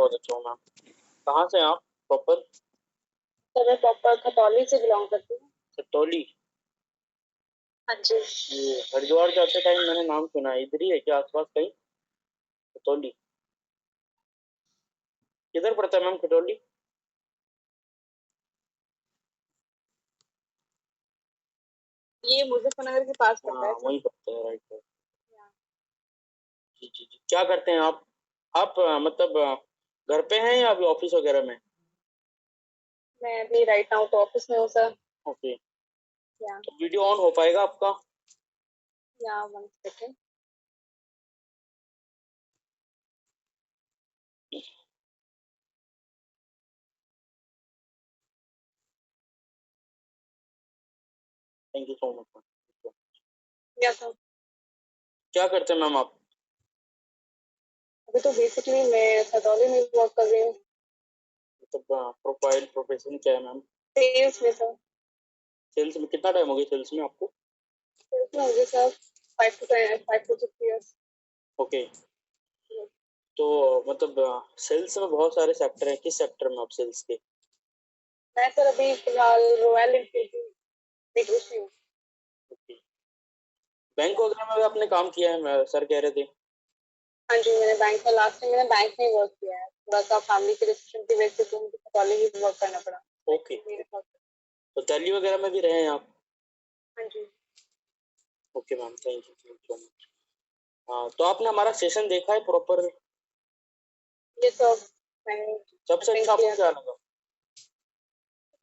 बहुत अच्छा हूँ मैम। कहाँ से हैं आप प्रॉपर? तो मैं प्रॉपर खतौली से बिलोंग करती हूँ। खतौली? हाँ जी। ये हरिद्वार जाते टाइम मैंने नाम सुना है, इधर ही है क्या आसपास कहीं? खतौली किधर पड़ता है मैम खतौली? ये मुजफ्फरनगर के पास पड़ता हाँ है सर। वहीं पड़ता है, राइट राइट। जी जी जी, क्या करते हैं आप? आप मतलब घर पे हैं या अभी ऑफिस वगैरह में? मैं अभी राइट नाउ तो ऑफिस में हूँ सर। ओके, या तो वीडियो ऑन हो पाएगा आपका? या 1 second. Thank you so much. या सर, क्या करते हैं मैम आप? अभी तो बेसिकली मैं खतौली में वर्क कर रही हूँ। मतलब प्रोफाइल प्रोफेशन क्या है मैम? सेल्स में सर। सेल्स में कितना टाइम हो गया सेल्स में आपको? सेल्स में मुझे सर 5 to 6 years। ओके, तो मतलब सेल्स में बहुत सारे सेक्टर हैं, किस सेक्टर में आप सेल्स के? मैं सर अभी फिलहाल रॉयल एनफील्ड की नीडोशी हूँ। ओके, बैंक वगैरह में भी आपने काम किया है, सर कह रहे थे। हाँ जी, मैंने बैंक में लास्ट टाइम मैंने बैंक में वर्क किया है। थोड़ा सा फैमिली के रिलेशन की वजह से तो मुझे खतौली ही वर्क करना पड़ा। ओके, मेरे साथ। तो दिल्ली वगैरह में भी रहे हैं आप? हाँ जी। Okay ma'am, thank you so much. हाँ, तो आपने हमारा सेशन देखा है प्रॉपर? ये सब मैंने सबसे अटेंड अच्छा आपको किया क्या था। लगा?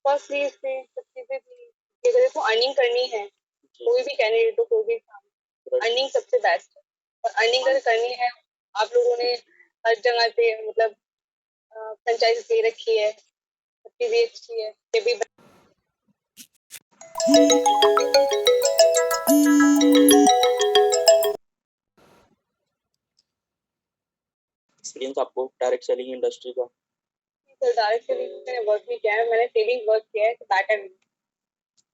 फर्स्टली इससे सब चीजें थी कि अगर इसको अर्निंग करनी है, जी, कोई भी कैंडिडेट हो, कोई भी काम, राइट। अर्निंग सबसे बेस्ट है। और अर्निंग अगर करनी है, आप लोगों ने हर जगह पे मतलब फ्रेंचाइज दे रखी है, सब चीजें अच्छी है, ये भी एक्सपीरियंस आपको डायरेक्ट सेलिंग इंडस्ट्री का? डायरेक्ट सेलिंग मैंने वर्क नहीं किया है। मैंने सेलिंग वर्क किया है, back and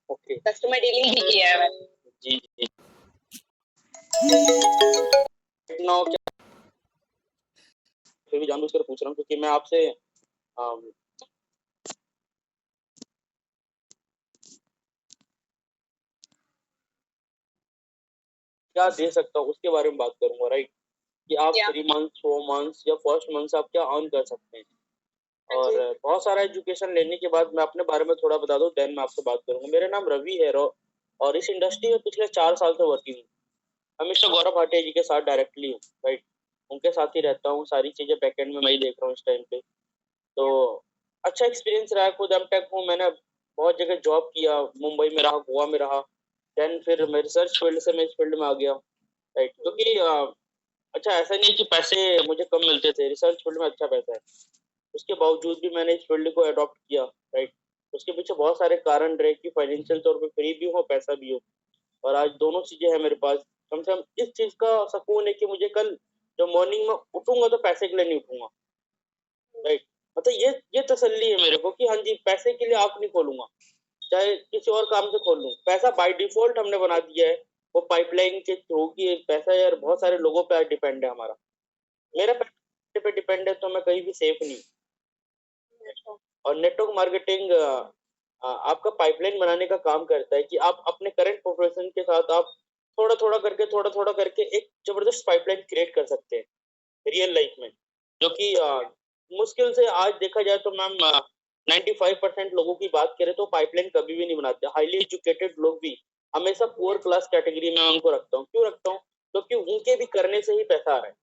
okay, customer dealing भी किया है मैंने। जी जी। नाउ क्या, फिर भी जानबूझकर पूछ रहा हूँ क्योंकि मैं आपसे अम, क्या दे सकता हूँ उसके बारे में बात करूंगा, राइट? कि आप या 3 मंथ्स 4 मंथ्स या फर्स्ट मंथ आप क्या अर्न कर सकते हैं। हाँ और जी। बहुत सारा एजुकेशन लेने के बाद मैं अपने बारे में थोड़ा बता दूं, देन मैं आपसे बात करूंगा। मेरा नाम रवि है और इस इंडस्ट्री में पिछले 4 साल से वर्किंग हूँ। मैं मिस्टर गौरव भाटिया जी के साथ डायरेक्टली हूँ, राइट। उनके साथ ही रहता हूँ, सारी चीजें बैकएंड में मैं ही देख रहा हूँ इस टाइम पे। तो अच्छा एक्सपीरियंस रहा है, खुद एमटेक हूँ मैंने, बहुत जगह जॉब किया, मुंबई में रहा, गोवा में रहा। देन फिर मैं रिसर्च फील्ड से मैं इस फील्ड में आ गया, राइट। क्योंकि अच्छा ऐसा नहीं है कि पैसे मुझे कम मिलते थे, रिसर्च फील्ड में अच्छा पैसा है। उसके बावजूद भी मैंने इस फील्ड को अडॉप्ट किया, राइट। उसके पीछे बहुत सारे कारण रहे कि फाइनेंशियल तौर पे फ्री भी हो, पैसा भी हो। और आज दोनों चीजें हैं मेरे पास। कम से कम इस चीज का सुकून है कि मुझे कल जब मॉर्निंग में उठूंगा तो पैसे के लिए नहीं उठूंगा, राइट। मतलब ये तसल्ली है मेरे को कि हाँ जी, पैसे के लिए आंख नहीं खोलूंगा, चाहे किसी और काम से खोल लूं। पैसा बाय डिफॉल्ट हमने बना दिया है, वो पाइपलाइन के थ्रू की पैसा यार बहुत सारे लोगों पे डिपेंड है हमारा। मेरा पैसे पे डिपेंड है तो मैं कहीं भी सेफ नहीं। और नेटवर्क मार्केटिंग आपका पाइपलाइन बनाने का काम करता है कि आप अपने करंट प्रोफेशन के साथ आप थोड़ा थोड़ा करके एक जबरदस्त पाइपलाइन क्रिएट कर सकते हैं रियल लाइफ में, जो कि मुश्किल से आज देखा जाए तो मैम 95% लोगों की बात करें तो पाइपलाइन कभी भी नहीं बनाते। हाईली एजुकेटेड लोग भी हमेशा पुअर क्लास कैटेगरी में उनको रखता हूँ। क्यों रखता हूँ? क्योंकि उनके भी करने से ही पैसा आ रहा है।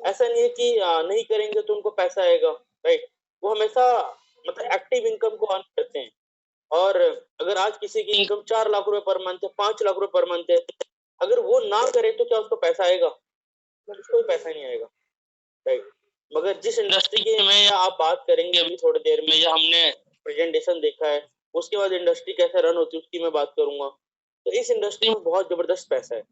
ऐसा नहीं है कि नहीं करेंगे तो उनको पैसा आएगा, राइट। वो हमेशा मतलब एक्टिव इनकम को अर्न करते हैं। और अगर आज किसी की इनकम 4 लाख रुपए पर मंथ है, 5 लाख रुपए पर मंथ है, अगर वो ना करे तो क्या उसको पैसा आएगा? उसको भी पैसा नहीं आएगा, राइट। मगर जिस इंडस्ट्री की मैं या आप बात करेंगे अभी थोड़ी देर में, या हमने प्रेजेंटेशन देखा है, उसके बाद इंडस्ट्री कैसे रन होती है उसकी मैं बात करूंगा। तो इस इंडस्ट्री में बहुत जबरदस्त पैसा है,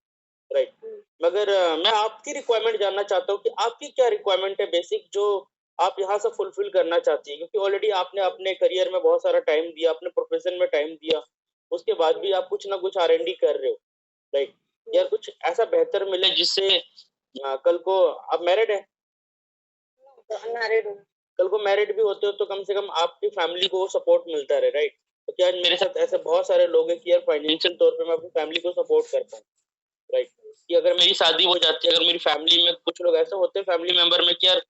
राइट। मगर मैं आपकी रिक्वायरमेंट जानना चाहता हूँ कि आपकी क्या रिक्वायरमेंट है बेसिक, जो आप यहाँ से फुलफिल करना चाहती है। क्योंकि ऑलरेडी आपने अपने करियर में बहुत सारा टाइम दिया, अपने प्रोफेशन में टाइम दिया, उसके बाद भी आप कुछ ना कुछ R&D कर रहे हो, राइट। यार कुछ ऐसा बेहतर मिले जिससे कल को आप मैरिड है? तो अनमैरिड हूँ। कल को मैरिड भी होते हो तो कम से कम आपकी फैमिली को सपोर्ट मिलता रहे, राइट। तो क्या मेरे साथ ऐसे बहुत सारे लोग हैं कि यार फाइनेंशियल तौर पे मैं अपनी फैमिली को सपोर्ट कर पाऊँ, राइट। कि अगर मेरी शादी हो जाती है, अगर मेरी फैमिली में कुछ लोग ऐसे होते हैं फैमिली मेंबर में कि यार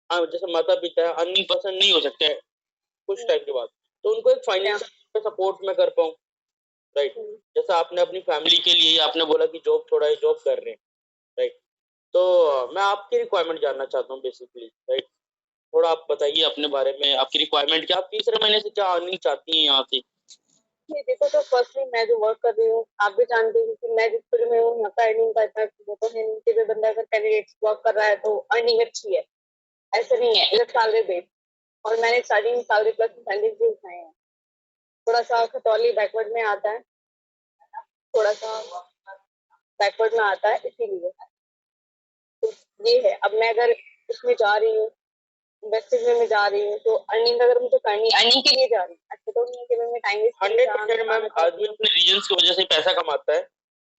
हाँ, जैसे माता पिता है, अर्निंग पर्सन नहीं हो सकते हैं कुछ टाइम के बाद, तो उनको एक फाइनेंशियल सपोर्ट में कर पाऊँ, राइट। जैसे आपने अपनी फैमिली के लिए आपने बोला कि जॉब छोड़ा है, जॉब कर रहे हैं, राइट। तो मैं आपकी रिक्वायरमेंट जानना चाहता हूँ बेसिकली, राइट। थोड़ा आप बताइए अपने बारे में, आपकी रिक्वायरमेंट क्या, आप तीसरे महीने से क्या अर्निंग चाहती हैं यहाँ से? नहीं देखो, तो फर्स्टली मैं जो वर्क कर रही हूँ, आप भी जानते हो कि मैं जिस फील्ड में हूँ यहाँ का अर्निंग का इतना वो तो है नहीं कि कोई बंदा अगर कैंडिडेट वर्क कर रहा है तो अर्निंग अच्छी है, ऐसा नहीं है। इधर सैलरी बेस, और मैंने स्टार्टिंग सैलरी प्लस इंसेंटिव भी उठाए हैं। थोड़ा सा खतौली बैकवर्ड में आता है, थोड़ा सा बैकवर्ड में आता है, इसीलिए तो ये है। अब मैं अगर उसमें जा रही हूँ, इन्वेस्टिंग में मैं जा रही हूँ, तो अर्निंग अगर मुझे करनी, अर्निंग के लिए जा रही हूँ, अच्छा तो नहीं है कि मैं टाइम वेस्ट 100% मैम, आदमी अपने रीजन की वजह से पैसा कमाता है,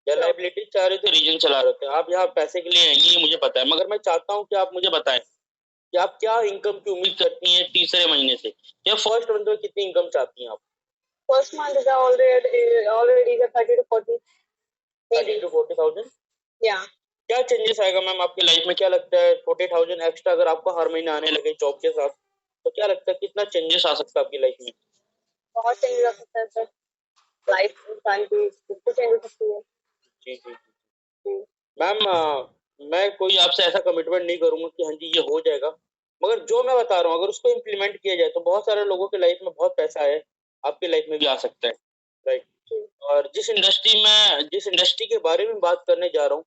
या लाइबिलिटी चाह रहे थे रीजन चला रहे थे। आप यहाँ पैसे के लिए आएंगे ये मुझे पता है, मगर मैं चाहता हूँ कि आप मुझे बताएं कि आप क्या इनकम की उम्मीद करती हैं तीसरे महीने से, या फर्स्ट मंथ में कितनी इनकम चाहती हैं आप? First month is already 30 to 40, 30 to 40,000। या क्या चेंजेस आएगा मैम आपकी लाइफ में? क्या लगता है 40,000 एक्स्ट्रा अगर आपको हर महीने आने लगे जॉब के साथ, तो क्या लगता है कितना चेंजेस आ सकता है आपकी लाइफ में? बहुत चेंज हो सकता है सर, लाइफ इंसान की बिल्कुल चेंज हो सकती है। जी जी जी। जी। मैम मैं कोई आपसे ऐसा कमिटमेंट नहीं करूंगा कि हाँ जी ये हो जाएगा, मगर जो मैं बता रहा हूँ अगर उसको इम्प्लीमेंट किया जाए तो बहुत सारे लोगों की लाइफ में बहुत पैसा है, आपकी लाइफ में भी आ सकता है, राइट। और जिस इंडस्ट्री के बारे में बात करने जा रहा हूँ,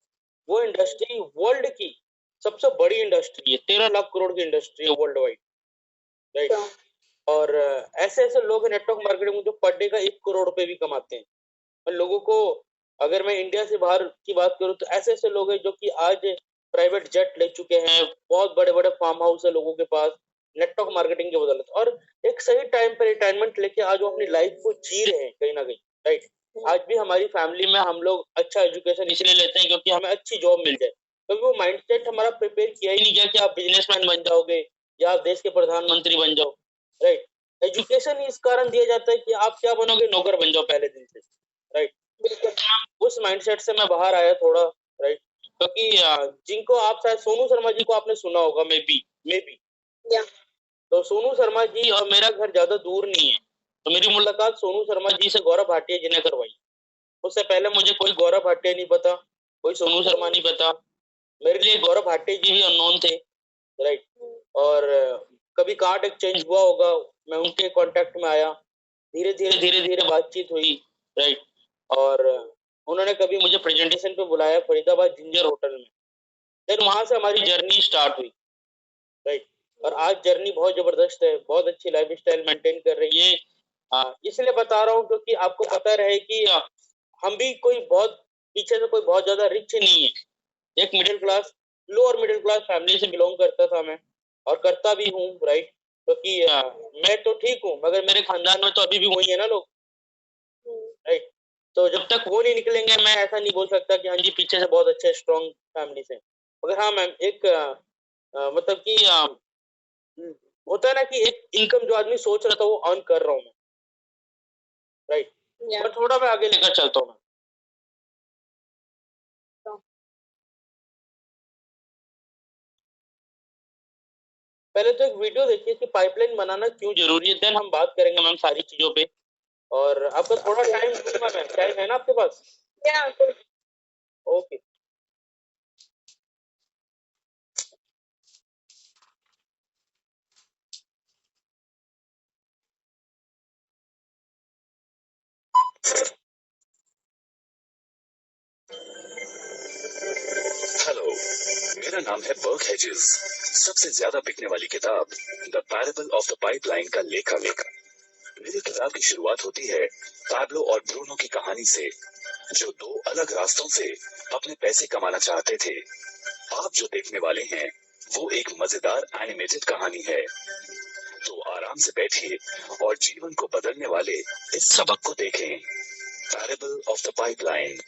वो इंडस्ट्री वर्ल्ड की सबसे बड़ी इंडस्ट्री है, 13 लाख करोड़ की इंडस्ट्री है वर्ल्ड वाइड, राइट। और ऐसे ऐसे लोग हैं नेटवर्क मार्केटिंग में जो पर डे का 1 करोड़ रुपए भी कमाते हैं। और लोगों को, अगर मैं इंडिया से बाहर की बात करूं तो ऐसे ऐसे लोग हैं जो कि आज प्राइवेट जेट ले चुके हैं, बहुत बड़े बड़े फार्म हाउस है लोगों के पास, नेटवर्क मार्केटिंग की बदौलत, और एक सही टाइम पर रिटायरमेंट लेके आज वो अपनी लाइफ को जी रहे हैं कहीं ना कहीं, राइट। आज भी हमारी फैमिली में हम लोग अच्छा एजुकेशन इसलिए लेते हैं क्योंकि हमें अच्छी जॉब मिल जाए, क्योंकि वो माइंडसेट हमारा प्रिपेयर किया ही नहीं गया कि आप बिजनेसमैन बन जाओगे या आप देश के प्रधानमंत्री बन जाओ, राइट। एजुकेशन ही इस कारण दिया जाता है कि आप क्या बनोगे, नौकर बन जाओ पहले दिन से, राइट। उस माइंडसेट से मैं बाहर आया थोड़ा, राइट। क्योंकि जिनको आप शायद सोनू शर्मा जी को आपने सुना होगा, मे बी तो सोनू शर्मा जी और मेरा घर ज्यादा दूर नहीं है, तो मेरी मुलाकात सोनू शर्मा जी से गौरव भाटिया जी ने करवाई। उससे पहले मुझे कोई गौरव भाटिया नहीं पता, कोई सोनू शर्मा नहीं पता, मेरे लिए गौरव भाटिया जी भी अननोन थे, राइट। और कभी कार्ड एक्सचेंज हुआ होगा, मैं उनके कांटेक्ट में आया, धीरे धीरे बातचीत हुई, राइट। और उन्होंने कभी मुझे प्रेजेंटेशन पे बुलाया फरीदाबाद जिंजर होटल में, फिर वहां से हमारी जर्नी स्टार्ट हुई, राइट। और आज जर्नी बहुत जबरदस्त है, बहुत अच्छी लाइफ स्टाइल मेंटेन कर रही है। इसलिए बता रहा हूँ क्योंकि आपको पता रहे कि हम भी कोई बहुत पीछे से कोई बहुत ज्यादा रिच नहीं है, एक middle class, lower middle class family से बिलोंग करता था मैं, और करता भी हूँ, राइट। क्योंकि मैं तो ठीक हूँ मगर मेरे खानदान में तो अभी भी वही है ना लोग, राइट। तो जब तक वो नहीं निकलेंगे मैं ऐसा नहीं बोल सकता कि हाँ जी पीछे से बहुत अच्छे स्ट्रॉन्ग फैमिली से। मगर हाँ मैम, एक मतलब कि होता है ना कि एक इनकम जो आदमी सोच रहा था वो अर्न कर रहा हूँ मैं, राइट। पर थोड़ा मैं आगे लेकर चलता हूँ। पहले तो एक वीडियो देखिए कि पाइपलाइन बनाना क्यों जरूरी है, देन हम बात करेंगे मैम सारी चीजों पे। और आपका थोड़ा टाइम दूंगा मैम, टाइम है ना आपके पास? ओके। हेलो, मेरा नाम है बर्क हेजेस। सबसे ज्यादा बिकने वाली किताब the parable of the pipeline का लेखक। मेरी किताब की शुरुआत होती है पैब्लो और ब्रूनो की कहानी से, जो दो अलग रास्तों से अपने पैसे कमाना चाहते थे। आप जो देखने वाले हैं वो एक मजेदार एनिमेटेड कहानी है, तो आराम से बैठिए और जीवन को बदलने वाले इस सबक को देखें। Parable of the pipeline.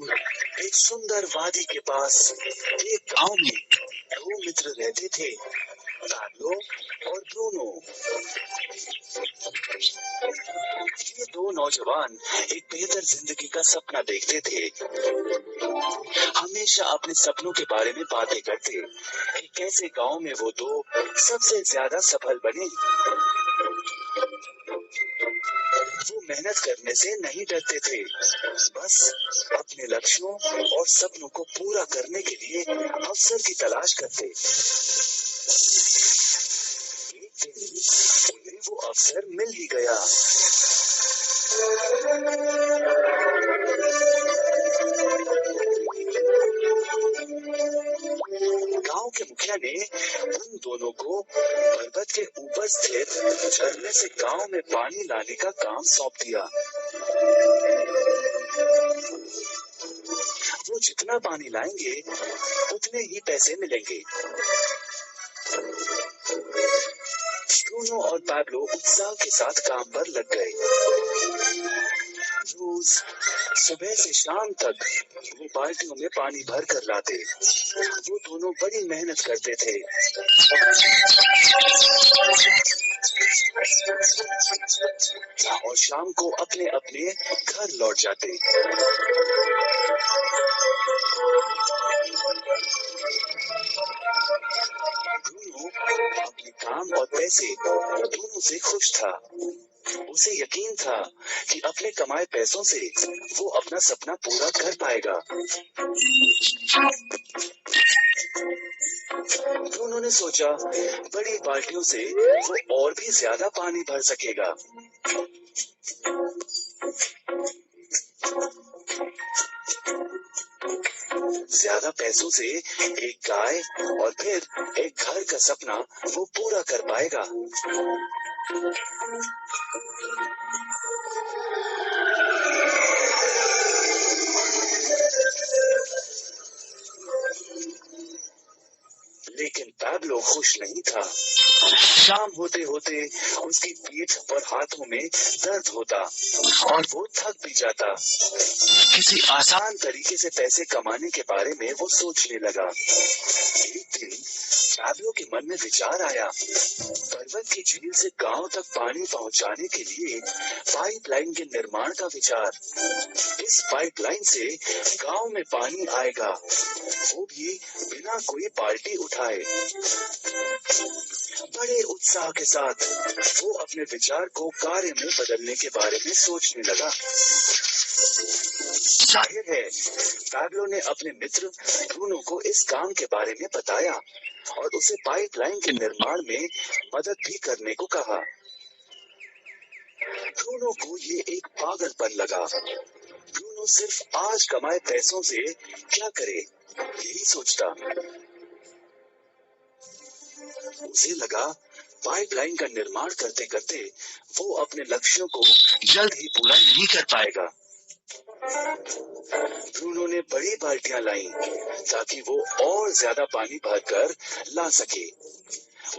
दूर एक सुंदर वादी के पास एक गांव में दो मित्र रहते थे, पैब्लो और ब्रूनो। ये दो नौजवान एक बेहतर जिंदगी का सपना देखते थे। हमेशा अपने सपनों के बारे में बातें करते कि कैसे गांव में वो दो सबसे ज्यादा सफल बने। वो मेहनत करने से नहीं डरते थे, बस अपने लक्ष्यों और सपनों को पूरा करने के लिए अवसर की तलाश करते। एक दिन उन्हें वो अवसर मिल ही गया। गांव के मुखिया ने उन दोनों को पर्वत के ऊपर स्थित झरने से गांव में पानी लाने का काम सौंप दिया। वो जितना पानी लाएंगे उतने ही पैसे मिलेंगे। ब्रूनो और पैब्लो उत्साह के साथ काम पर लग गए। रोज सुबह से शाम तक वो बाल्टियों में पानी भर कर लाते। वो दोनों बड़ी मेहनत करते थे। और शाम को अपने अपने घर लौट जाते। ब्रूनो अपने काम और पैसे दोनों से खुश था। उसे यकीन था कि अपने कमाए पैसों से वो अपना सपना पूरा कर पाएगा। उन्होंने सोचा बड़ी बाल्टियों से वो और भी ज्यादा पानी भर सकेगा। ज्यादा पैसों से एक गाय और फिर एक घर का सपना वो पूरा कर पाएगा। लेकिन पैब्लो खुश नहीं था। शाम होते होते उसकी पीठ और हाथों में दर्द होता और वो थक भी जाता। किसी आसान तरीके से पैसे कमाने के बारे में वो सोचने लगा। एक दिन पैब्लो के मन में विचार आया, पर्वत की झील से गांव तक पानी पहुंचाने के लिए पाइपलाइन के निर्माण का विचार। इस पाइपलाइन से गांव में पानी आएगा, वो भी बिना कोई बाल्टी उठाए। बड़े उत्साह के साथ वो अपने विचार को कार्य में बदलने के बारे में सोचने लगा। जाहिर है पैब्लो ने अपने मित्र ब्रूनो को इस काम के बारे में बताया और उसे पाइपलाइन के निर्माण में मदद भी करने को कहा। ब्रूनो को ये एक पागलपन लगा। ब्रूनो सिर्फ आज कमाए पैसों से क्या करे, यही सोचता। उसे लगा पाइपलाइन का निर्माण करते करते वो अपने लक्ष्यों को जल्द ही पूरा नहीं कर पाएगा। ब्रूनो ने बड़ी बाल्टियां लाई ताकि वो और ज्यादा पानी भरकर ला सके।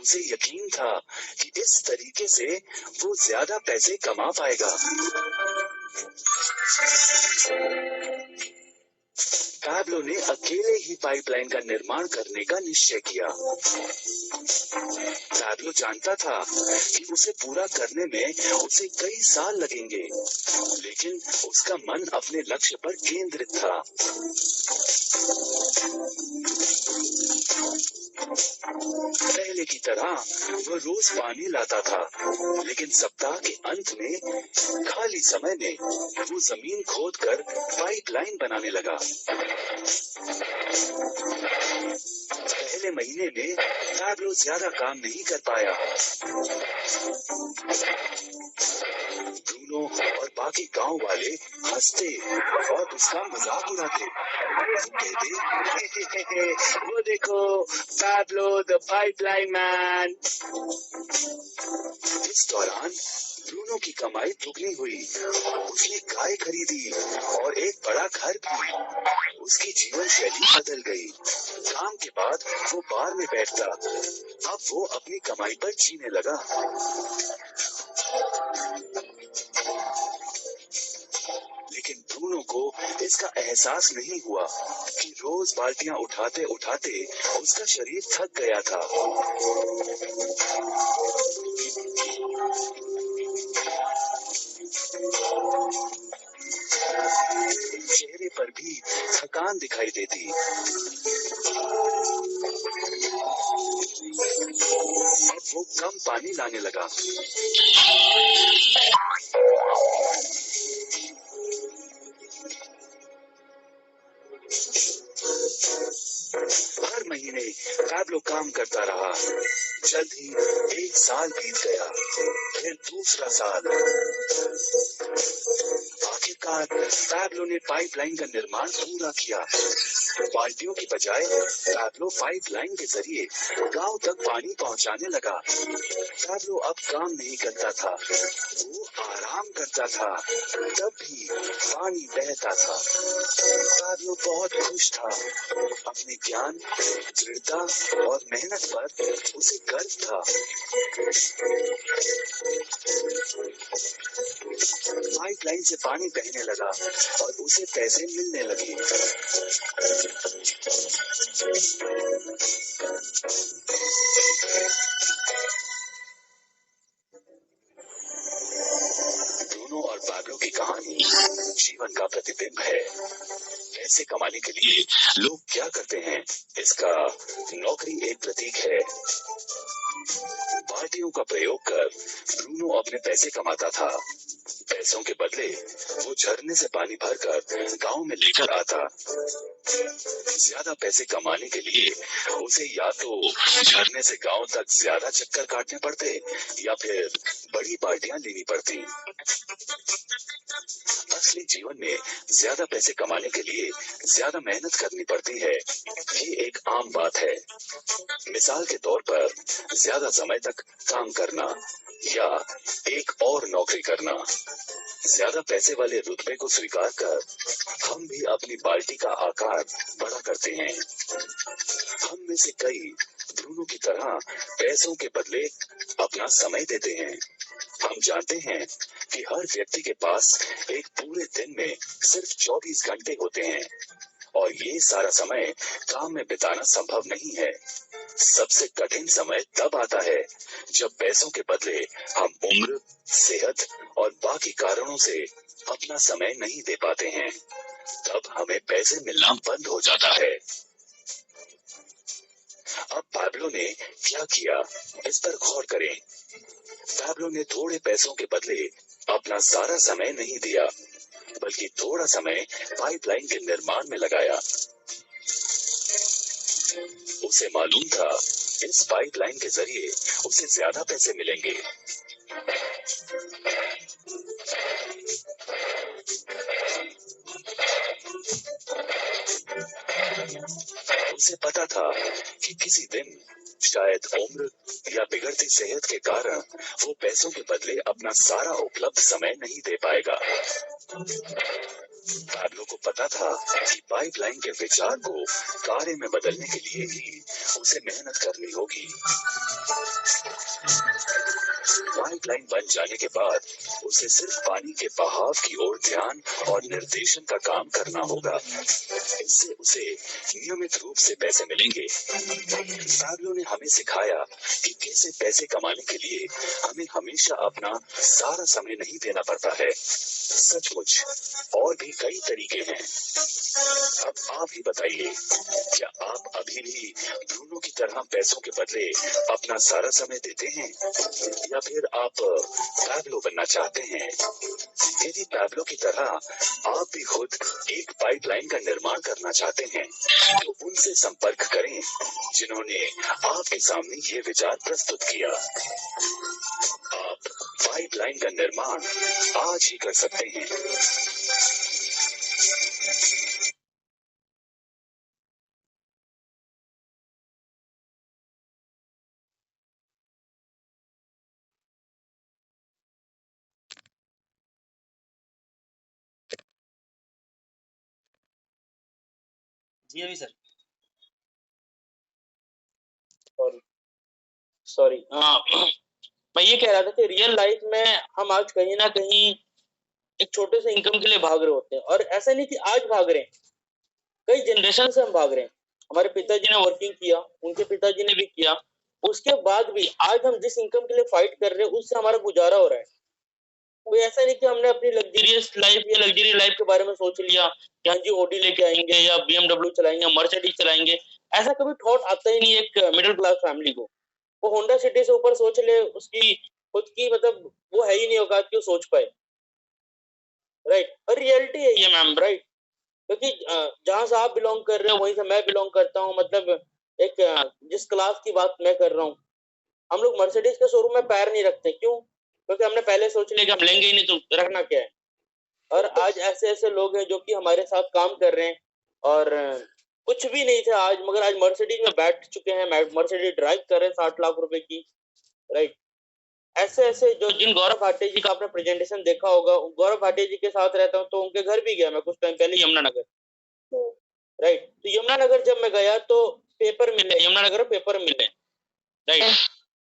उसे यकीन था कि इस तरीके से वो ज्यादा पैसे कमा पाएगा। पैब्लो ने अकेले ही पाइपलाइन का निर्माण करने का निश्चय किया। पैब्लो जानता था कि उसे पूरा करने में उसे कई साल लगेंगे, लेकिन उसका मन अपने लक्ष्य पर केंद्रित था। पहले की तरह वह रोज पानी लाता था, लेकिन सप्ताह के अंत में खाली समय में वो जमीन खोदकर पाइपलाइन बनाने लगा। पहले महीने में पैब्लो ज्यादा काम नहीं कर पाया। ब्रूनो और बाकी गांव वाले हंसते और उसका मजाक उड़ाते। कहते, वो देखो पैब्लो द पाइपलाइन मैन। इस दौरान ब्रूनो की कमाई दुगनी हुई। उसने गाय खरीदी और एक बड़ा घर भी। उसकी जीवन शैली बदल गई। काम के बाद वो बार में बैठता, अब वो अपनी कमाई पर जीने लगा। लेकिन ब्रूनो को इसका एहसास नहीं हुआ कि रोज बाल्टियां उठाते उठाते उसका शरीर थक गया था। चेहरे पर भी थकान दिखाई देती। अब वो कम पानी लाने लगा। हर महीने पैब्लो काम करता रहा। जल्द ही 1 साल बीत गया, फिर दूसरा साल। आखिरकार पैब्लो ने पाइपलाइन का निर्माण पूरा किया। बाल्टियों की बजाय पैब्लो पाइपलाइन के जरिए गांव तक पानी पहुंचाने लगा। पैब्लो अब काम नहीं करता था, वो आराम करता था, तब भी पानी बहता था। पैब्लो बहुत खुश था। अपने ज्ञान, दृढ़ता और मेहनत पर उसे गर्व था। पाइपलाइन से पानी बहने लगा और उसे पैसे मिलने लगे। ब्रूनो और पैब्लो की कहानी जीवन का प्रतिबिंब है। पैसे कमाने के लिए लोग क्या करते हैं, इसका नौकरी एक प्रतीक है। बाल्टियों का प्रयोग कर ब्रूनो अपने पैसे कमाता था। पैसों के बदले वो झरने से पानी भरकर गांव में लेकर आता। ज्यादा पैसे कमाने के लिए उसे या तो झरने से गांव तक ज्यादा चक्कर काटने पड़ते या फिर बड़ी बाल्टियां लेनी पड़ती। असली जीवन में ज्यादा पैसे कमाने के लिए ज्यादा मेहनत करनी पड़ती है, ये एक आम बात है। मिसाल के तौर पर ज्यादा समय तक काम करना या एक और नौकरी करना। ज्यादा पैसे वाले रुतबे को स्वीकार कर हम भी अपनी बाल्टी का आकार बड़ा करते हैं। हम में से कई ब्रूनो की तरह पैसों के बदले अपना समय देते हैं। हम जानते हैं कि हर व्यक्ति के पास एक पूरे दिन में सिर्फ 24 घंटे होते हैं और ये सारा समय काम में बिताना संभव नहीं है। सबसे कठिन समय तब आता है जब पैसों के बदले हम उम्र, सेहत और बाकी कारणों से अपना समय नहीं दे पाते हैं। तब हमें पैसे मिलना बंद हो जाता है। अब पैब्लो ने क्या किया, इस पर गौर करें। पैब्लो ने थोड़े पैसों के बदले अपना सारा समय नहीं दिया, बल्कि थोड़ा समय पाइपलाइन के निर्माण में लगाया। उसे मालूम था इस पाइपलाइन के जरिए उसे ज्यादा पैसे मिलेंगे। उसे पता था कि किसी दिन शायद उम्र या बिगड़ती सेहत के कारण वो पैसों के बदले अपना सारा उपलब्ध समय नहीं दे पाएगा। पैब्लो को पता था कि पाइपलाइन के विचार को कार्य में बदलने के लिए ही उसे मेहनत करनी होगी। पाइपलाइन बन जाने के बाद उसे सिर्फ पानी के बहाव की ओर ध्यान और निर्देशन का काम करना होगा। इससे उसे नियमित रूप से पैसे मिलेंगे। पैब्लो ने हमें सिखाया कि कैसे पैसे कमाने के लिए हमें हमेशा अपना सारा समय नहीं देना पड़ता है। सचमुच और भी कई तरीके हैं। अब आप ही बताइए, क्या आप अभी भी ब्रूनो की तरह पैसों के बदले अपना सारा समय देते हैं या फिर आप पैब्लो बनना चाहते हैं? यदि पैब्लो की तरह आप भी खुद एक पाइपलाइन का निर्माण करना चाहते हैं तो उनसे संपर्क करें जिन्होंने आपके सामने ये विचार प्रस्तुत किया। आप पाइपलाइन का निर्माण आज ही कर सकते हैं। जी अभी सर, सॉरी सॉरी मैं ये कह रहा था कि रियल लाइफ में हम आज कहीं ना कहीं एक छोटे से इनकम के लिए भाग रहे होते हैं। और ऐसा नहीं कि आज भाग रहे हैं, कई जनरेशन से हम भाग रहे हैं। हमारे पिताजी ने वर्किंग किया, उनके पिताजी ने भी किया, उसके बाद भी आज हम जिस इनकम के लिए फाइट कर रहे हैं उससे हमारा गुजारा हो रहा है। कोई ऐसा नहीं कि हमने अपनी लग्जरियस लाइफ या लग्जरी लाइफ के बारे में सोच लिया कि हाँ जी ऑडी लेके आएंगे या BMW चलाएंगे, मर्सिडीज चलाएंगे। ऐसा कभी थॉट आता ही नहीं एक मिडिल क्लास फैमिली को। वो होंडा सिटी से ऊपर सोच ले, उसकी खुद की मतलब वो है ही नहीं औकात कि वो सोच पाए, राइट। और रियलिटी है ये मैम, राइट। क्योंकि जहां से आप बिलोंग कर रहे हो वहीं से मैं बिलोंग करता हूँ। मतलब एक जिस क्लास की बात मैं कर रहा हूँ, हम लोग मर्सिडीज के शोरूम में पैर नहीं रखते। क्यों? क्योंकि हमने पहले सोच लिया कि हम लेंगे ही नहीं तो रखना क्या है। और आज ऐसे ऐसे लोग हैं जो कि हमारे साथ काम कर रहे हैं और कुछ भी नहीं थे आज, मगर आज मर्सिडीज में बैठ चुके हैं, मर्सिडीज ड्राइव कर रहे हैं 60 लाख रुपए की, राइट। ऐसे ऐसे जो जिन गौरव भाटिया जी का आपने प्रेजेंटेशन देखा होगा, गौरव भाटिया जी के साथ रहता हूँ तो उनके घर भी गया मैं कुछ टाइम पहले, यमुनानगर, राइट। तो यमुनानगर जब मैं गया तो पेपर मिल है, यमुनानगर पेपर मिल है, राइट।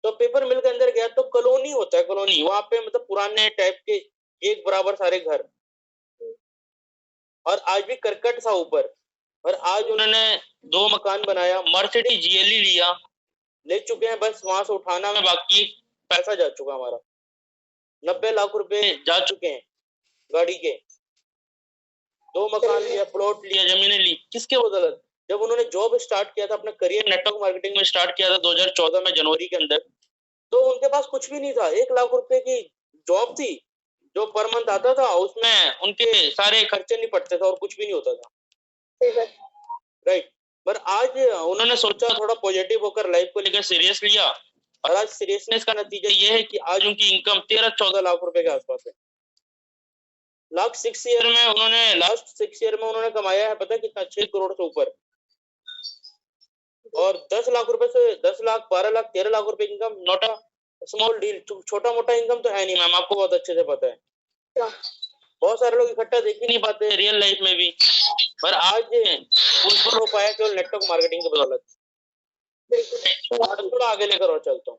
तो पेपर मिल के अंदर गया तो कॉलोनी होता है, कॉलोनी वहां पे मतलब पुराने टाइप के एक बराबर सारे घर, और आज भी करकट था ऊपर। और आज उन्होंने 2 मकान बनाया, मर्सिडीज GLE लिया, ले चुके हैं, बस वहां से उठाना में बाकी पैसा जा चुका हमारा, 90 लाख रुपए जा चुके हैं गाड़ी के। 2 मकान लिया, प्लॉट लिया, जमीनें ली, किसके बदौलत? जब उन्होंने जॉब स्टार्ट किया था, अपना करियर नेटवर्क मार्केटिंग में स्टार्ट किया था 2014 में जनवरी के अंदर, तो उनके पास कुछ भी नहीं था। 1 लाख रुपए की जॉब थी, जो पर मंथ आता था, उसमें उनके सारे खर्चे नहीं पड़ते थे और कुछ भी नहीं होता था, राइट। पर आज उन्होंने सोचा, थोड़ा पॉजिटिव होकर लाइफ को लेकर सीरियस लिया, और आज सीरियसनेस का नतीजा ये है कि आज उनकी इनकम 13-14 लाख रुपए के आसपास है। लास्ट 6 ईयर में उन्होंने कमाया है, पता है कितना? 6 करोड़ से ऊपर। और 10 लाख रुपए से 10 लाख, 12 लाख, 13 लाख रुपए income not a small deal. छोटा मोटा इनकम तो है नहीं मैम, आपको बहुत अच्छे से पता है। बहुत सारे लोग इकट्ठा देख ही नहीं पाते रियल लाइफ में भी, पर आज पॉसिबल हो पाया केवल नेटवर्क मार्केटिंग की बदौलत। थोड़ा आगे लेकर और चलता हूँ।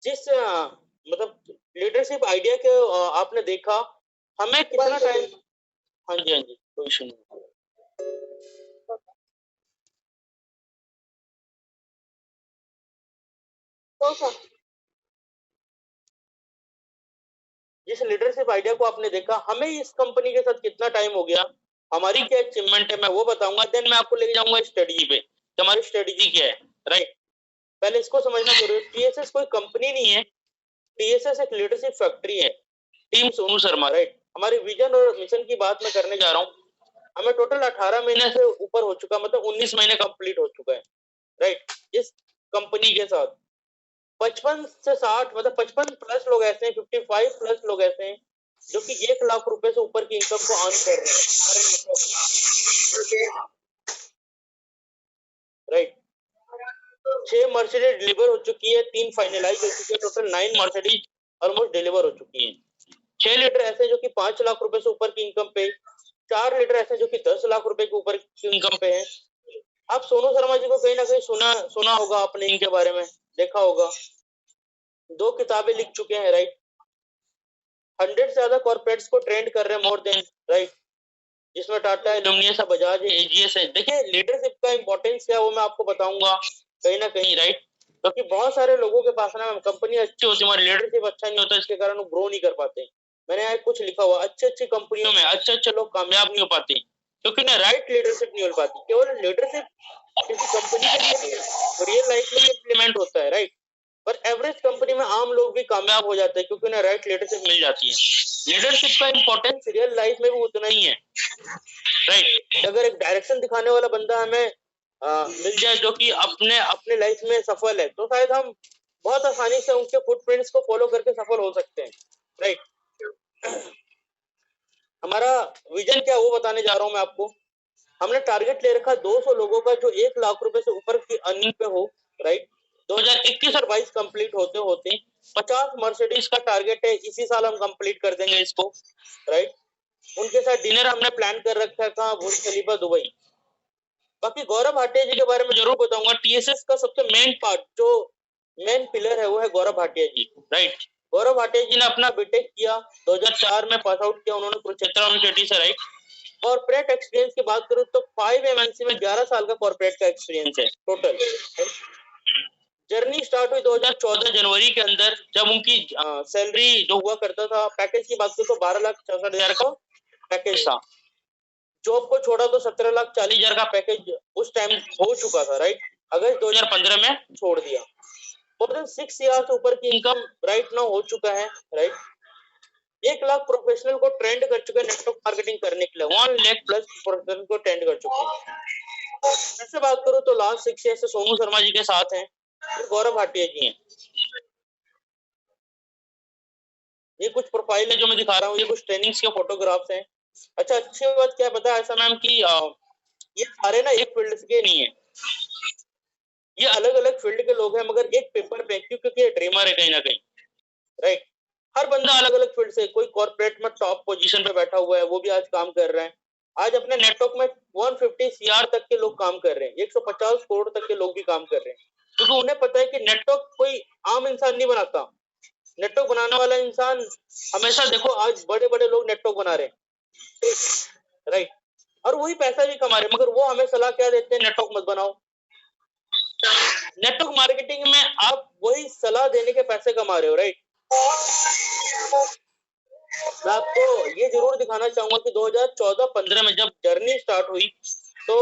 जिस मतलब लीडरशिप आइडिया के आपने देखा, हमें कितना टाइम? हाँ जी, हाँ जी, कोई इशू नहीं। जिस लीडरशिप आइडिया को आपने देखा, हमें इस कंपनी के साथ कितना टाइम हो गया, हमारी क्या अचीवमेंट है, मैं वो बताऊंगा। देन मैं आपको लेके जाऊंगा स्ट्रेटजी पे, तो हमारी स्ट्रेटजी क्या है, राइट। पहले इसको समझना जरूरी है। TSS कोई कंपनी नहीं है, TSS एक लीडरशिप फैक्ट्री है, टीम सोनू शर्मा, राइट। हमारे विजन और मिशन की बात मैं करने जा रहा हूँ। हमें टोटल 18 महीने से ऊपर हो चुका, मतलब 19 महीने कंप्लीट हो चुका है, राइट। इस कंपनी के साथ 55 से 60 मतलब 55 प्लस लोग ऐसे हैं, 55 प्लस लोग ऐसे हैं जो कि 1 लाख रुपए से ऊपर की इनकम को अर्न कर रहे हैं, राइट। 6 मर्सिडीज डिलीवर हो चुकी है, 3 फाइनलाइज हो चुकी है, टोटल 9 मर्सिडीज ऑलमोस्ट डिलीवर हो चुकी है। 6 लीटर ऐसे जो कि 5 लाख रुपए से ऊपर की इनकम पे, 4 लीटर ऐसे जो कि 10 लाख रुपए के ऊपर की इनकम पे है। आप सोनू शर्मा जी को कहीं ना कहीं सुना होगा आपने, इनके बारे में देखा होगा। 2 किताबें लिख चुके हैं, राइट। 100 से ज्यादा कॉर्पोरेट्स को ट्रेंड कर रहे हैं, मोर देन, राइट। जिसमें टाटा है, लुमिनियस है, बजाज है, AGS है। देखिए लीडरशिप का इंपॉर्टेंस क्या है वो मैं आपको बताऊंगा कहीं ना कहीं, राइट। क्योंकि बहुत सारे लोगों के पास ना कंपनी अच्छी होती है, लीडरशिप अच्छा नहीं होता, इसके कारण वो ग्रो नहीं कर पाते। मैंने यहाँ कुछ लिखा हुआ, अच्छी कंपनियों में अच्छे लोग कामयाब नहीं हो पाते क्योंकि ना राइट लीडरशिप नहीं हो पाती। केवल लीडरशिप किसी कंपनी के लिए नहीं, रियल लाइफ में इम्प्लीमेंट होता है, राइट। पर एवरेज कंपनी में आम लोग भी कामयाब हो जाते हैं क्योंकि उन्हें राइट लीडरशिप मिल जाती है। लीडरशिप का इंपॉर्टेंस रियल लाइफ में भी उतना ही है, राइट। अगर एक डायरेक्शन दिखाने वाला बंदा हमें मिल जाए जो कि अपने लाइफ में सफल है, तो शायद हम बहुत आसानी से उनके फुटप्रिंट्स को फॉलो करके सफल हो सकते हैं, राइट। हमारा विजन क्या वो बताने जा रहा हूं मैं आपको। हमने टारगेट ले रखा 200 लोगों का जो 1 लाख रुपए से ऊपर की अर्निंग पे हो, राइट। 2021 और 22 कंप्लीट होते होते 50 मर्सिडीज का टारगेट है, इसी साल हम कंप्लीट कर देंगे इसको, राइट। उनके साथ डिनर हमने प्लान कर रखा था बुर्ज खलीफा दुबई। बाकी गौरव भाटिया जी के बारे में जरूर बताऊंगा। TSS का सबसे मेन पार्ट जो मेन पिलर है वो है गौरव भाटिया जी, राइट। गौरव भाटिया जी ने अपना बीटेक किया, 2004 में पास आउट किया उन्होंने कुरुक्षेत्र यूनिवर्सिटी से, राइट। कॉर्पोरेट एक्सपीरियंस की बात करूं तो 5 एमएनसी में 11 साल का कॉर्पोरेट का एक्सपीरियंस है टोटल। जर्नी स्टार्ट हुई 2014 जनवरी के अंदर, जब उनकी सैलरी जो हुआ करता था, पैकेज की बात करूं तो 12,64,000 का पैकेज था। जॉब को छोड़ा तो 17,40,000 का पैकेज उस टाइम हो चुका था, राइट। अगस्त 2015 में छोड़ दिया। मोर देन 6 ईयर से ऊपर की इनकम राइट नाउ हो चुका है, राइट। 1 लाख प्रोफेशनल को ट्रेंड कर चुके हैं नेटवर्क मार्केटिंग करने के लिए, 1 लाख प्लस प्रोफेशनल को ट्रेंड कर चुके हैं। ऐसे बात करूं तो लास्ट 6 ईयर से सोनू शर्मा जी के साथ हैं, गौरव भाटिया जी हैं। ये कुछ प्रोफाइल है जो मैं दिखा रहा हूँ, ये कुछ ट्रेनिंग्स के फोटोग्राफ्स हैं। अच्छा, अच्छी बात क्या पता है ऐसा मैम कि ये सारे ना एक फील्ड के नहीं है, ये अलग अलग फील्ड के लोग हैं, मगर एक पेपर पे, क्योंकि ये ड्रीमर है कहीं ना कहीं, राइट। हर बंदा अलग अलग फील्ड से, कोई कॉर्पोरेट में टॉप पोजीशन पे बैठा हुआ है, वो भी आज काम कर रहा है। आज अपने नेटवर्क में 150 सीआर तक के लोग काम कर रहे हैं, 150 करोड़ तक के लोग भी काम कर रहे हैं, क्योंकि उन्हें पता है कि नेटवर्क कोई आम इंसान नहीं बनाता। नेटवर्क बनाने वाला इंसान हमेशा, देखो आज बड़े बड़े लोग नेटवर्क बना रहे हैं, राइट, और वही पैसा भी कमा रहे हैं, मगर वो हमें सलाह क्या देते हैं, नेटवर्क मत बनाओ। नेटवर्क मार्केटिंग में आप वही सलाह देने के पैसे कमा रहे हो, राइट। मैं आपको ये जरूर दिखाना चाहूंगा कि 2014-15 में जब जर्नी स्टार्ट हुई तो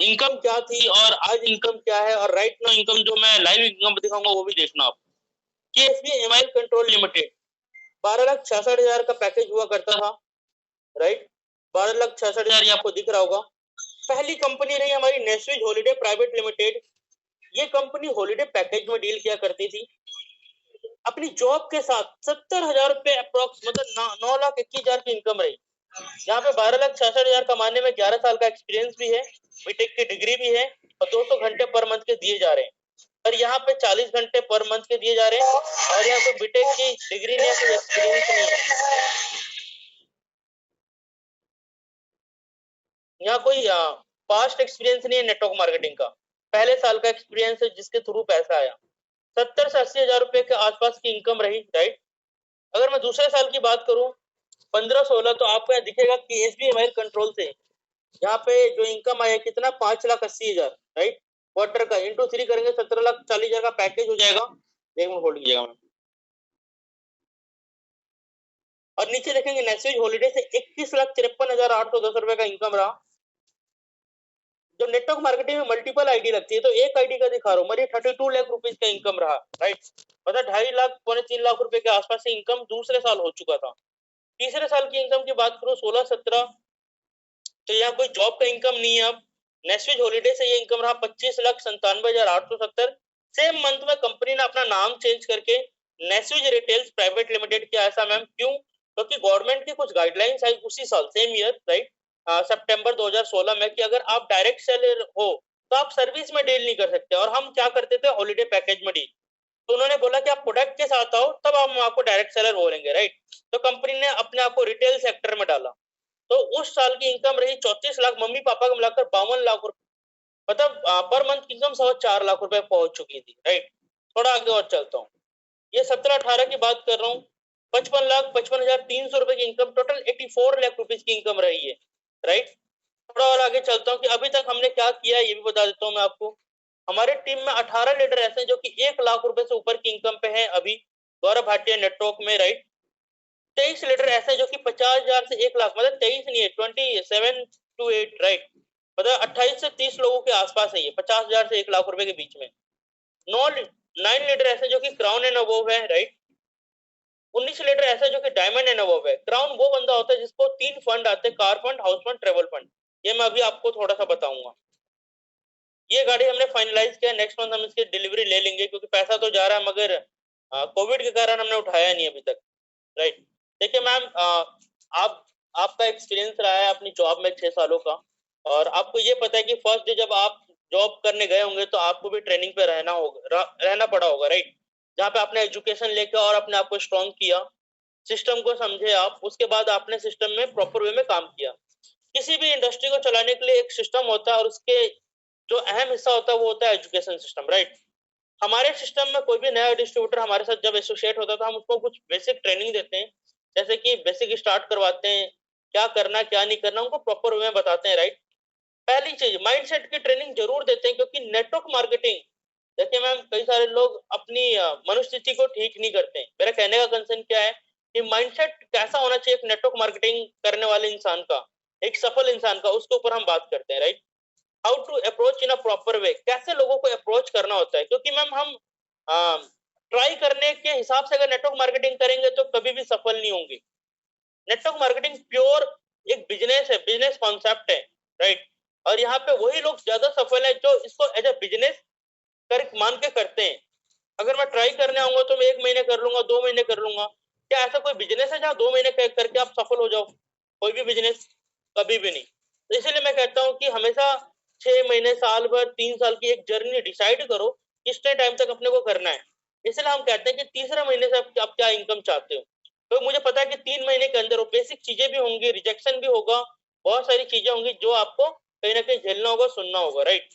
इनकम क्या थी और आज इनकम क्या है, और राइट नाउ इनकम जो मैं लाइव इनकम दिखाऊंगा वो भी देखना आप। KSB एमाइल कंट्रोल लिमिटेड 12,66,000 का पैकेज हुआ करता था, राइट। 12,66,000 ये आपको दिख रहा होगा। पहली कंपनी रही हमारी नेस्विज हॉलिडे प्राइवेट लिमिटेड। ये कंपनी हॉलिडे पैकेज में डील किया करती थी। अपनी जॉब के साथ 70,000 रुपए अप्रोक्स, मतलब 9,21,000 की इनकम रही। यहाँ पे 12,66,000 कमाने में 11 साल का एक्सपीरियंस भी है, बीटेक की डिग्री भी है, और 200 घंटे पर मंथ के दिए जा रहे हैं। और यहाँ पे 40 घंटे पर मंथ के दिए जा रहे हैं, और यहाँ पे बीटेक की डिग्री नहीं है, कोई एक्सपीरियंस नहीं है। यहाँ कोई पास्ट एक्सपीरियंस नहीं है नेटवर्क मार्केटिंग का, पहले साल का एक्सपीरियंस है जिसके थ्रू पैसा आया। 70 से 80,000 रुपए के आसपास की इनकम रही, राइट। अगर मैं दूसरे साल की बात करूं 15-16, तो आपको यहाँ दिखेगा कि एसबी एमाइल कंट्रोल से यहाँ पे जो इनकम आया कितना, 5,80,000, राइट। क्वार्टर का इंटू 3 करेंगे 17,40,000 का पैकेज हो जाएगा। एक मिनट होल्ड कीजिएगा मैम। और नीचे देखेंगे नेस्विज हॉलिडे से 21,53,810 रुपए का इनकम रहा। जो नेटवर्क मार्केटिंग में मल्टीपल आईडी लगती है, तो एक आईडी का दिखा रहा हूँ, मेरी 32 लाख रुपीज का इनकम रहा, राइट। मतलब 2.5 लाख 3 लाख रुपए के आसपास से इनकम दूसरे साल हो चुका था। तीसरे साल की इनकम की बात करूं 16-17, तो यहाँ कोई जॉब का इनकम नहीं है। अब नेस्विज हॉलिडे से ये इनकम रहा 25,97,870। सेम मंथ में कंपनी ने अपना नाम चेंज करके नेस्विज रिटेल्स प्राइवेट लिमिटेड किया। ऐसा मैम क्यों? क्योंकि गवर्नमेंट की कुछ गाइडलाइंस आई उसी साल, सेम ईयर, राइट, सितंबर 2016 में, कि अगर आप डायरेक्ट सेलर हो तो आप सर्विस में डील नहीं कर सकते, और हम क्या करते थे, हॉलिडे पैकेज में डील। तो उन्होंने बोला कि आप प्रोडक्ट के साथ आओ तब हम आपको डायरेक्ट सेलर बोलेंगे, राइट। तो कंपनी ने अपने आप को रिटेल सेक्टर में डाला। तो उस साल की इनकम रही 34 लाख, मम्मी पापा को मिलाकर 52 लाख रुपए, मतलब पर मंथ की इनकम 4 लाख रुपए पहुंच चुकी थी, राइट। थोड़ा आगे और चलता हूँ, ये 17-18 की बात कर रहा हूँ, 55,55,300 रुपए की इनकम, टोटल 84 लाख रुपीज की इनकम रही है, राइट। थोड़ा और आगे चलता हूँ कि अभी तक हमने क्या किया है ये भी बता देता हूँ मैं आपको। हमारे टीम में 18 लीडर ऐसे हैं जो कि 1 लाख रुपए से ऊपर की इनकम पे हैं अभी गौरव भाटिया नेटवर्क में, राइट। 23 लीडर ऐसे हैं जो कि 50,000 से 1 लाख, मतलब 23 नहीं है, 27 to 8, राइट, मतलब 28 से 30 लोगों के आसपास है ये, 50,000 से 1 लाख रुपए के बीच में। 9 लीडर ऐसे जो कि क्राउन एंड अबोव है, राइट। 19 लीडर ऐसे जो कि डायमंड एंड अबोव है। क्राउन वो बंदा होता है जिसको 3 फंड आते हैं, car fund, house fund, travel fund. ये मैं अभी आपको थोड़ा सा बताऊंगा। ये गाड़ी हमने फाइनलाइज किया, नेक्स्ट मंथ हम इसकी डिलीवरी ले लेंगे, क्योंकि पैसा तो जा रहा है मगर कोविड के कारण हमने उठाया नहीं अभी तक, राइट। देखिए मैम, आप आपका एक्सपीरियंस रहा है अपनी जॉब में 6 सालों का, और आपको ये पता है कि फर्स्ट डे जब आप जॉब करने गए होंगे तो आपको भी ट्रेनिंग पे रहना पड़ा होगा, राइट। जहाँ पे आपने एजुकेशन लेकर और अपने आप को स्ट्रॉन्ग किया, सिस्टम को समझे आप, उसके बाद आपने सिस्टम में प्रॉपर वे में काम किया। किसी भी इंडस्ट्री को चलाने के लिए एक सिस्टम होता है, और उसके जो अहम हिस्सा होता है वो होता है एजुकेशन सिस्टम, राइट। हमारे सिस्टम में कोई भी नया डिस्ट्रीब्यूटर हमारे साथ जब एसोसिएट होता है तो हम उसको कुछ बेसिक ट्रेनिंग देते हैं, जैसे कि बेसिक स्टार्ट करवाते हैं, क्या करना क्या नहीं करना उनको प्रॉपर वे में बताते हैं, राइट। पहली चीज माइंडसेट की ट्रेनिंग जरूर देते हैं, क्योंकि नेटवर्क मार्केटिंग, देखिए मैम, कई सारे लोग अपनी मनुस्थिति को ठीक नहीं करते हैं। मेरा कहने का कंसर्न क्या है कि माइंडसेट कैसा होना चाहिए एक नेटवर्क मार्केटिंग करने वाले इंसान का, एक सफल इंसान का, उसके ऊपर हम बात करते हैं, right. How to approach in a proper way, कैसे लोगों को अप्रोच करना होता है, क्योंकि मैम हम ट्राई करने के हिसाब से अगर नेटवर्क मार्केटिंग करेंगे तो कभी भी सफल नहीं होंगे। नेटवर्क मार्केटिंग प्योर एक बिजनेस है, बिजनेस कॉन्सेप्ट है, राइट। और यहाँ पे वही लोग ज्यादा सफल है जो इसको एज ए बिजनेस कर मान के करते हैं। अगर मैं ट्राई करने आऊंगा तो मैं 1 महीने कर लूंगा, 2 महीने कर लूंगा, क्या ऐसा कोई बिजनेस है जहाँ 2 महीने करके आप सफल हो जाओ? कोई भी बिजनेस कभी भी नहीं। तो इसीलिए मैं कहता हूँ कि हमेशा 6 महीने, साल भर, 3 साल की एक जर्नी डिसाइड करो कितने टाइम तक अपने को करना है। इसलिए हम कहते हैं कि तीसरे महीने से आप क्या इनकम चाहते हो, तो मुझे पता है कि 3 महीने के अंदर वो बेसिक चीजें भी होंगी, रिजेक्शन भी होगा, बहुत सारी चीजें होंगी जो आपको कहीं ना कहीं झेलना होगा, सुनना होगा, राइट।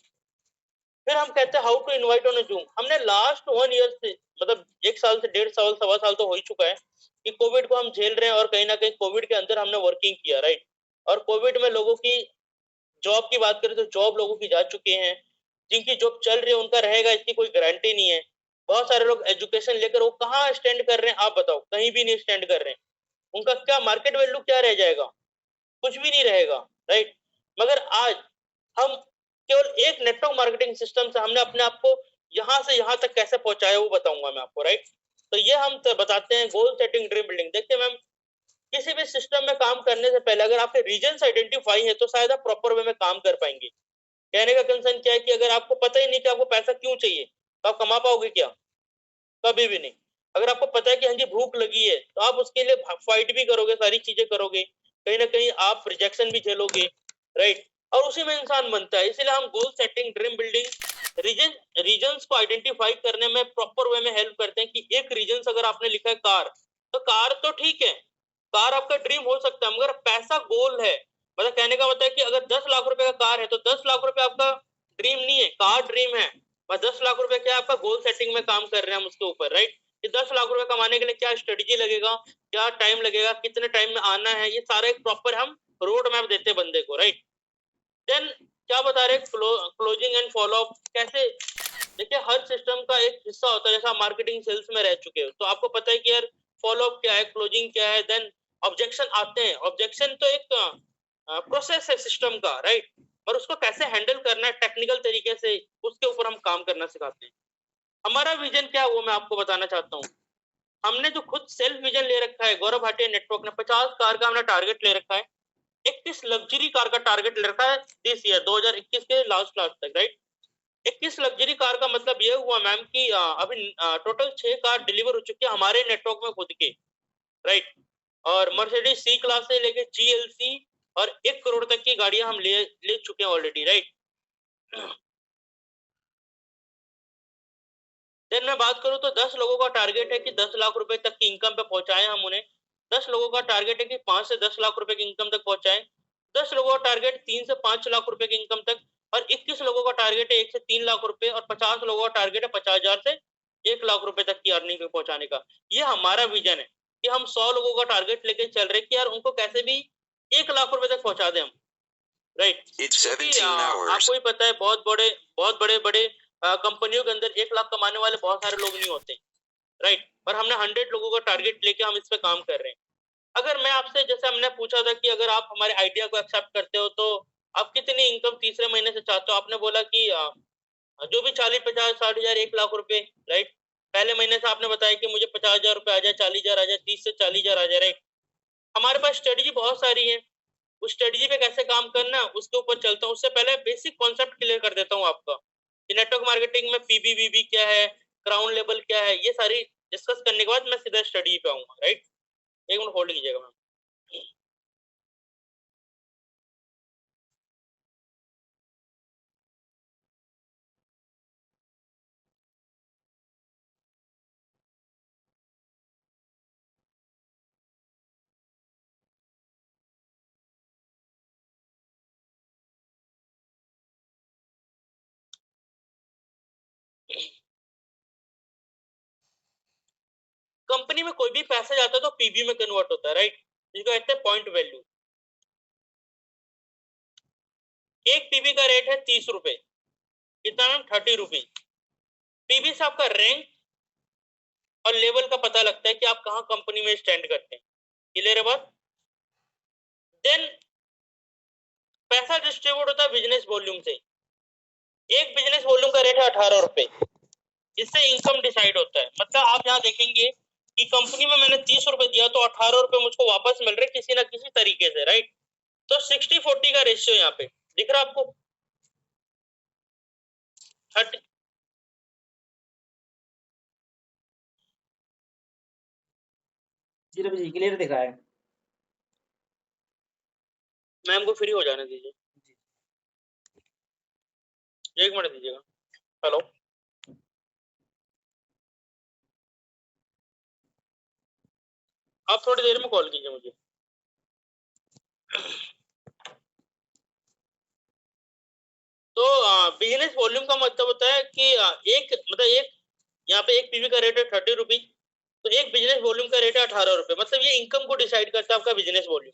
फिर हम कहते हैं how to invite on Zoom. हमने लास्ट 1 ईयर से, मतलब 1 साल से 1.5 साल, 1.25 साल तो हो ही चुका है कि कोविड को हम झेल रहे हैं, और कहीं ना कहीं कोविड के अंदर हमने वर्किंग किया, राइट। और कोविड में लोगों की जॉब की बात करें तो जॉब लोगों की जा चुकी हैं, जिनकी जॉब चल रही है उनका रहेगा इसकी कोई गारंटी नहीं है। बहुत सारे लोग एजुकेशन लेकर वो कहाँ स्टैंड कर रहे हैं, आप बताओ, कहीं भी नहीं स्टैंड कर रहे हैं। उनका क्या मार्केट वैल्यू क्या रह जाएगा? कुछ भी नहीं रहेगा, राइट। मगर आज हम केवल एक नेटवर्क मार्केटिंग सिस्टम से हमने अपने आप को यहां से यहां तक कैसे पहुंचाया वो बताऊंगा मैं आपको, राइट। तो ये हम तो बताते हैं गोल सेटिंग, ड्रीम बिल्डिंग। देखिए मैम, किसी भी सिस्टम में काम करने से पहले अगर आपके रीजन आइडेंटिफाई है तो शायद आप प्रॉपर वे में काम कर पाएंगे। कहने का कंसर्न क्या है कि अगर आपको पता ही नहीं कि आपको पैसा क्यों चाहिए तो आप कमा पाओगे क्या? कभी भी नहीं। अगर आपको पता है कि हाँ जी भूख लगी है तो आप उसके लिए फाइट भी करोगे, सारी चीजें करोगे, कहीं ना कहीं आप रिजेक्शन भी झेलोगे, राइट। और उसी में इंसान बनता है। इसीलिए हम goal setting, dream building, reasons को आइडेंटिफाई करने में प्रॉपर वे में हेल्प करते हैं। कि एक रीजन अगर आपने लिखा है कार, तो कार तो ठीक है, कार आपका ड्रीम हो सकता है, मगर पैसा गोल है। मतलब कहने का मतलब है कि अगर 10 लाख रुपए का कार है तो 10 लाख रुपए आपका ड्रीम नहीं है, कार ड्रीम है। बस 10 लाख रुपए क्या आपका गोल सेटिंग में काम कर रहे हैं हम उसके ऊपर, राइट। कि 10 लाख रुपए कमाने के लिए क्या स्ट्रेटेजी लगेगा, क्या टाइम लगेगा, कितने टाइम में आना है, ये सारा एक प्रॉपर हम रोड मैप देते हैं बंदे को, राइट। देन क्या बता रहे, क्लोजिंग एंड फॉलो अप कैसे। देखिए हर सिस्टम का एक हिस्सा होता है, जैसा मार्केटिंग सेल्स में रह चुके हो तो आपको पता है कि यार फॉलो अप क्या है, क्लोजिंग क्या है, देन ऑब्जेक्शन आते हैं। ऑब्जेक्शन तो एक प्रोसेस है सिस्टम का, राइट। और उसको कैसे हैंडल करना है टेक्निकल तरीके से, उसके ऊपर हम काम करना सिखाते हैं। हमारा विजन क्या है वो मैं आपको बताना चाहता हूँ। हमने जो खुद सेल्फ विजन ले रखा है, गौरव भाटिया नेटवर्क ने 50 कार का हमने टारगेट ले रखा है, 21 लग्जरी कार का टारगेट ले रखा है दिस ईयर 2021 के लास्ट तक, राइट। 21 लग्जरी कार का मतलब ये हुआ मैम कि अभी टोटल 6 कार डिलीवर हो चुकी है हमारे नेटवर्क में खुद के, राइट। और मर्सिडीज सी क्लास से लेके जीएलसी और 1 करोड़ तक की गाड़ियां हम ले ले चुके हैं ऑलरेडी, राइट। देन मैं बात करूं तो 10 लोगों का टारगेट है कि 10 लाख रुपए तक की इनकम पे पहुंचाएं हम उन्हें। 10 लोगों का टारगेट है कि 5 से 10 लाख रुपए की इनकम तक पहुंचाएं। 10 लोगों का टारगेट 3 से 5 लाख रुपए की इनकम तक। और 21 लोगों का टारगेट है 1 से 3 लाख रुपए। और 50 लोगों का टारगेट है 50,000 से 1 लाख रुपए तक की अर्निंग पे पहुंचाने का। ये हमारा विजन है कि हम 100 लोगों का टारगेट लेके चल रहे कि यार उनको कैसे भी 1 लाख रुपए तक पहुंचा दें हम, राइट। क्योंकि आपको ही पता है बहुत बड़े बड़े कंपनियों के अंदर 1 लाख कमाने वाले बहुत सारे लोग नहीं होते, राइट। और हमने 100 लोगों का टारगेट लेके हम इस पे काम कर रहे हैं। अगर मैं आपसे, जैसे हमने पूछा था कि अगर आप हमारे आइडिया को एक्सेप्ट करते हो तो आप कितनी इनकम तीसरे महीने से चाहते हो, आपने बोला कि जो भी 40, 50, 60,000, 1 लाख रुपए, राइट। पहले महीने से आपने बताया कि मुझे 50,000 रुपए आ जाए, 40,000 आ जाए, 30 से 40,000 आ जाए, राइट। हमारे पास स्ट्रेटेजी बहुत सारी है। उस स्ट्रेटेजी पे कैसे काम करना उसके ऊपर चलता हूँ। उससे पहले बेसिक कॉन्सेप्ट क्लियर कर देता हूँ आपका कि नेटवर्क मार्केटिंग में पीबीवीबी क्या है, क्राउन लेवल क्या है, ये सारी डिस्कस करने के बाद मैं सीधा स्टडी पे आऊंगा, राइट। 1 मिनट होल्ड कीजिएगा मैम। कंपनी में कोई भी पैसा जाता है तो पीबी में कन्वर्ट होता है, राइट, जिसको कहते हैं पॉइंट वैल्यू। एक पीबी का रेट है 30 रुपए, कितना मैम, 30 रुपीज। पीबी से आपका रैंक और लेवल का पता लगता है कि आप कहाँ कंपनी में स्टैंड करते हैं। क्लियर है बात? देन पैसा डिस्ट्रीब्यूट होता है बिजनेस वॉल्यूम से। एक बिजनेस वॉल्यूम का रेट है 18 रुपए, इससे इनकम डिसाइड होता है। मतलब आप यहाँ देखेंगे कि कंपनी में मैंने 30 रुपए दिया तो 18 रुपए मुझको वापस मिल रहे किसी ना किसी तरीके से, राइट। तो 60-40 का रेशियो यहाँ पे दिख रहा आपको, 30। जी रवि जी क्लियर दिखा है। मैम को फ्री हो जाने दीजिए, एक मिनट दीजिएगा। हेलो, आप थोड़ी देर में कॉल कीजिए मुझे। तो बिजनेस वॉल्यूम का मतलब होता है कि एक यहाँ पे एक पीवी का रेट है 30 रुपीज, तो एक बिजनेस वॉल्यूम का रेट है 18 रुपए। मतलब ये इनकम को डिसाइड करता है आपका बिजनेस वॉल्यूम।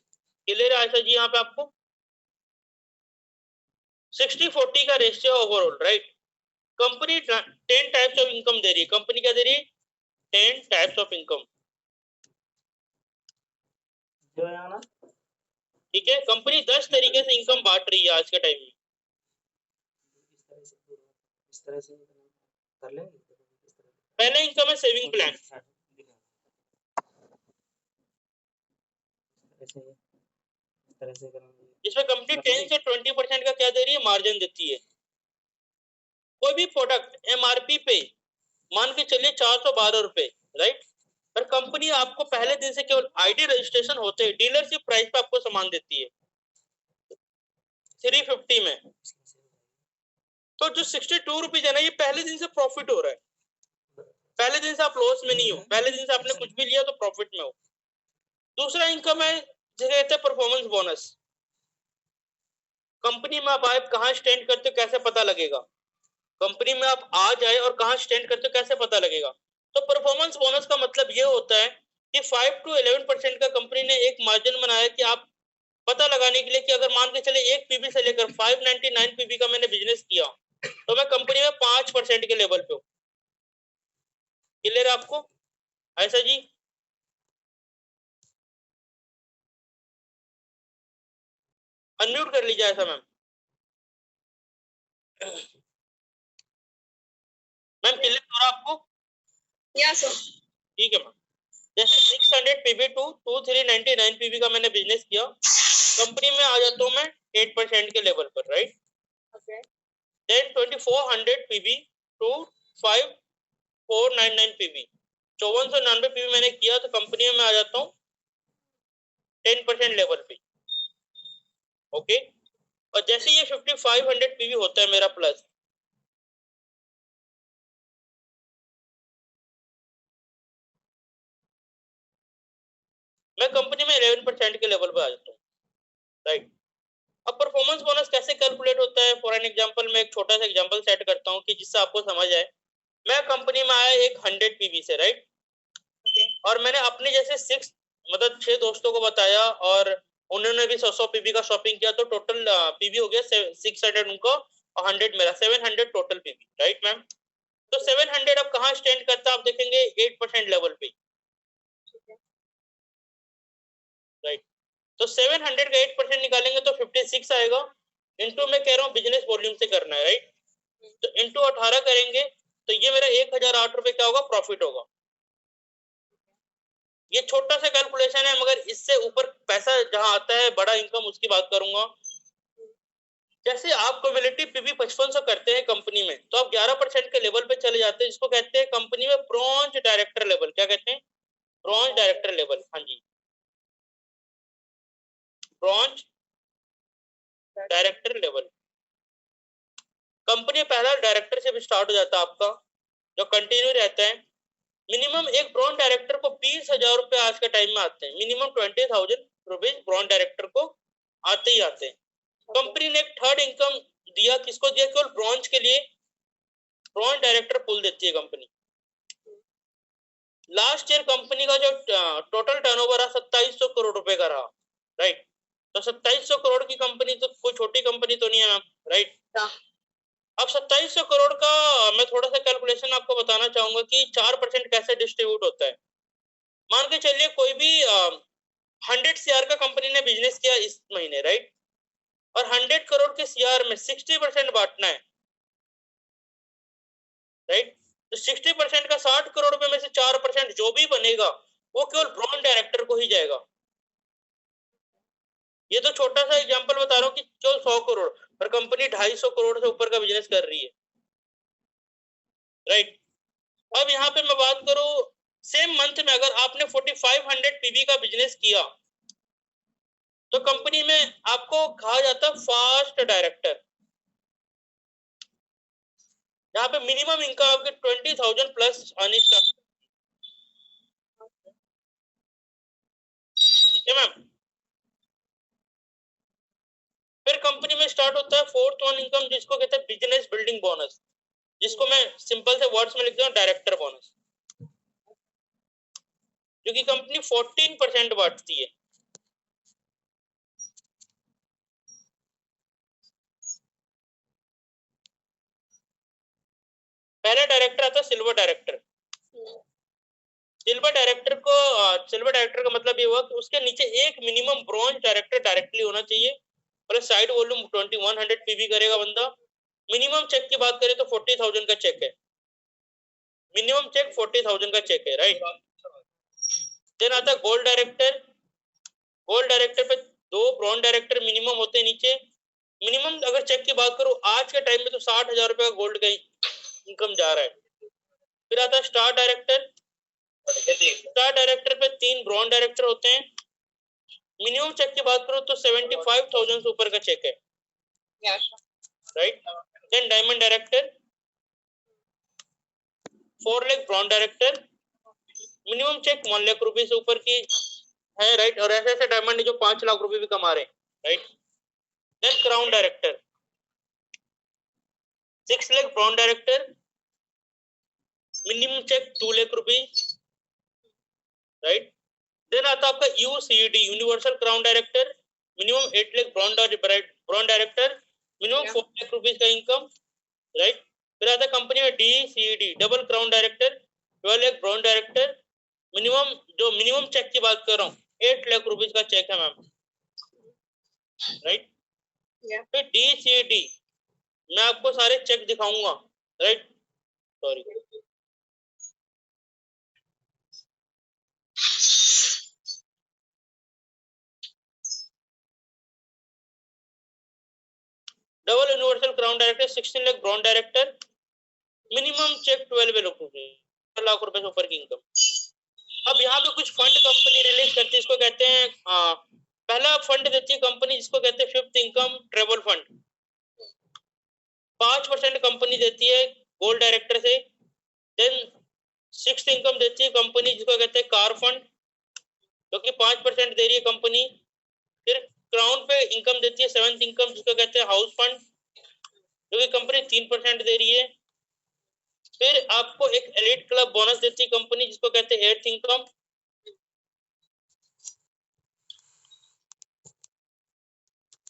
क्लियर है आशा जी? यहाँ पे आपको 60-40 का ratio overall, right. Company 10 types of income दे रही है। कंपनी क्या दे रही है? 10 टाइप्स ऑफ इनकम, जो है ना, ठीक है। कंपनी 10 तरीके से इनकम बांट रही है आज के टाइम में। इस तरह से कर लेंगे। पहला इनकम है सेविंग प्लान। इसमें कंपनी 10 से 20% का क्या दे रही है? मार्जिन देती है। कोई भी प्रोडक्ट एमआरपी पे मान के चलिए 412 रुपए, राइट, पर कंपनी आपको पहले दिन से केवल आईडी रजिस्ट्रेशन होते हैं डीलरशिप प्राइस पे आपको सामान देती है 350 में। तो जो 62 रुपीज है ना, ये पहले दिन से प्रॉफिट हो रहा है। पहले दिन से आप लॉस में नहीं हो, पहले दिन से आपने कुछ भी लिया तो प्रॉफिट में हो। दूसरा इनकम है जिसे कहते हैं परफॉर्मेंस बोनस। कंपनी में आप आए, कहाँ स्टैंड करते हो कैसे पता लगेगा? कंपनी में आप आ जाए और कहाँ स्टैंड करते हो कैसे पता लगेगा? तो परफॉर्मेंस बोनस का मतलब ये होता है कि 5 to 11% का कंपनी ने एक मार्जिन बनाया कि आप पता लगाने के लिए कि अगर मान के चले एक पीबी से लेकर 599 पीबी का मैंने बिजनेस किया तो मैं कंपनी में 5% के लेवल पे हूँ। क्लियर है आपको ऐसा जी? अनम्यूट कर लीजिए ऐसा मैम। मैम क्लियर हो रहा आपको? Yes sir. ठीक है मैम। जैसे 600 पीबी टू 2399 पीबी का मैंने बिजनेस किया, कंपनी में आ जाता हूँ मैं 8% के लेवल पर, right. Okay. Then 2400 PB to 5499 PB, 5499 PB मैंने किया तो कंपनी में आ जाता हूँ 10% लेवल पे। ओके। और जैसे ये 5500 पीवी होता है मेरा प्लस, मैं कंपनी में 11% के लेवल पे आ जाता हूँ, राइट। अब परफॉर्मेंस बोनस कैसे कैलकुलेट होता है? फॉर एन एग्जांपल मैं एक छोटा सा एग्जांपल सेट करता हूँ कि जिससे आपको समझ आए। मैं कंपनी में आया एक 100 पीवी से, राइट, और मैंने अपने जैसे 6 दोस्तों को बताया और उन्होंने भी 100 पीवी का शॉपिंग किया, तो टोटल पीवी हो गया 600 उनको और 100 मेरा, 700 टोटल पीवी, राइट मैम। तो 700 अब कहाँ स्टैंड करता है आप देखेंगे 8% लेवल पे, राइट। तो 700 का 8% निकालेंगे तो 56 आएगा। इंटू मैं कह रहा हूँ बिजनेस वॉल्यूम से करना है, राइट। तो इंटू 18 करेंगे तो ये मेरा 1008 रुपए क्या होगा? प्रॉफिट होगा। ये छोटा सा कैलकुलेशन है, मगर इससे ऊपर पैसा जहां आता है बड़ा इनकम, उसकी बात करूंगा। जैसे आप क्यूमुलेटिव पीवी 5500 करते हैं कंपनी में, तो आप 11% के लेवल पे चले जाते हैं, जिसको कहते हैं कंपनी में ब्रॉन्ज डायरेक्टर लेवल। क्या कहते हैं? Bronze director level. हाँ जी, ब्रॉन्ज डायरेक्टर लेवल। कंपनी पहला डायरेक्टरशिप स्टार्ट हो जाता है आपका, जो कंटिन्यू रहता है। मिनिमम एक ब्रॉन्ज डायरेक्टर को 20,000 रुपए आज के टाइम में आते हैं। मिनिमम 20,000 रुपीज ब्रॉन्ज डायरेक्टर को आते ही आते हैं। कंपनी ने एक थर्ड इनकम दिया, किसको दिया? केवल ब्रॉन्ज के लिए ब्रॉन्ज डायरेक्टर पुल देती है कंपनी। लास्ट ईयर कंपनी का जो टोटल टर्नओवर रहा 2700 करोड़ रुपए का रहा, राइट। तो 2700 करोड़ की कंपनी तो कोई छोटी कंपनी तो नहीं है मैम, राइट। अब 2700 करोड़ का मैं थोड़ा सा कैलकुलेशन आपको बताना चाहूंगा कि 4% कैसे डिस्ट्रीब्यूट होता है। मान के चलिए कोई भी 100 सीआर का कंपनी ने बिजनेस किया इस महीने, राइट, और 100 करोड़ के सीआर में 60% बांटना है, राइट। तो 60% का 60 करोड़ रुपए में से 4% जो भी बनेगा वो केवल ब्रॉन्ज डायरेक्टर को ही जाएगा। ये तो छोटा सा एग्जांपल बता रहा हूँ कि जो 100 करोड़ और कंपनी 250 करोड़ से ऊपर का बिजनेस कर रही है, राइट। अब यहाँ पे मैं बात करूं सेम मंथ में अगर आपने 4500 पीवी का बिजनेस किया तो कंपनी में आपको कहा जाता है फास्ट डायरेक्टर। यहाँ पे मिनिमम इनकम आपके 20,000 प्लस आनी स्टार्ट, ठीक है मैम। फिर कंपनी में स्टार्ट होता है फोर्थ वन इनकम जिसको कहते हैं बिजनेस बिल्डिंग बोनस, जिसको मैं सिंपल से वर्ड्स में लिखता हूँ डायरेक्टर बोनस, जो कि कंपनी 14% बांटती है। पहला डायरेक्टर आता है सिल्वर डायरेक्टर। सिल्वर डायरेक्टर का मतलब ये हुआ कि उसके नीचे एक मिनिमम ब्रॉन्ज डायरेक्टर डायरेक्टली होना चाहिए, प्लस साइड वॉल्यूम 2100 पीवी करेगा बंदा। मिनिमम चेक की बात करें तो 40,000 का चेक है, मिनिमम चेक 40,000 का चेक है, राइट। देन आता है गोल्ड डायरेक्टर। गोल्ड डायरेक्टर पे 2 ब्रॉन्ज डायरेक्टर मिनिमम होते हैं नीचे। मिनिमम अगर चेक की बात करूं आज के टाइम में तो 60,000 रुपए का गोल्ड का इनकम जा रहा है। फिर आता है स्टार डायरेक्टर। स्टार डायरेक्टर पे 3 ब्रॉन्ज डायरेक्टर होते हैं। मिनिमम चेक की बात करो तो 75,000 से ऊपर का चेक है, right. Then diamond director, 4 lakh bronze director, minimum check 1 lakh रुपए से ऊपर की है, राइट। और ऐसे ऐसे डायमंड जो 5 लाख रुपए भी कमा रहे हैं, right. Then crown director, 6 lakh bronze director, minimum check 2 lakh रुपए, राइट। देन आता है आपका UCD universal crown director, minimum 8 lakh bronze director, minimum 4 lakh rupees का इनकम, राइट। फिर आता है कंपनी में DCD double crown director, 12 lakh bronze director, minimum जो मिनिमम चेक की बात कर रहा हूँ 8 लाख रुपीस का चेक है मैम, राइट। फिर डीसीडी मैं आपको सारे चेक दिखाऊंगा, right. Sorry, double universal crown director 16 lakh bronze director, minimum check 12 lakh रुपए से ऊपर की इनकम। अब यहाँ पे कुछ फंड कंपनी रिलीज करती है, इसको कहते हैं पहला फंड देती है कंपनी जिसको कहते हैं fifth income travel fund. 5% company देती है गोल्ड डायरेक्टर से। देन सिक्स्थ इनकम देती है कंपनी जिसको कहते हैं कार फंड, जो कि 5% दे रही है कंपनी। फिर क्राउन पे इनकम देती है सेवंथ इनकम जिसको कहते हैं हाउस फंड, जो कि कंपनी 3% दे रही है। फिर आपको एक एलिट क्लब बोनस देती है कंपनी जिसको कहते हैं एट्थ इनकम,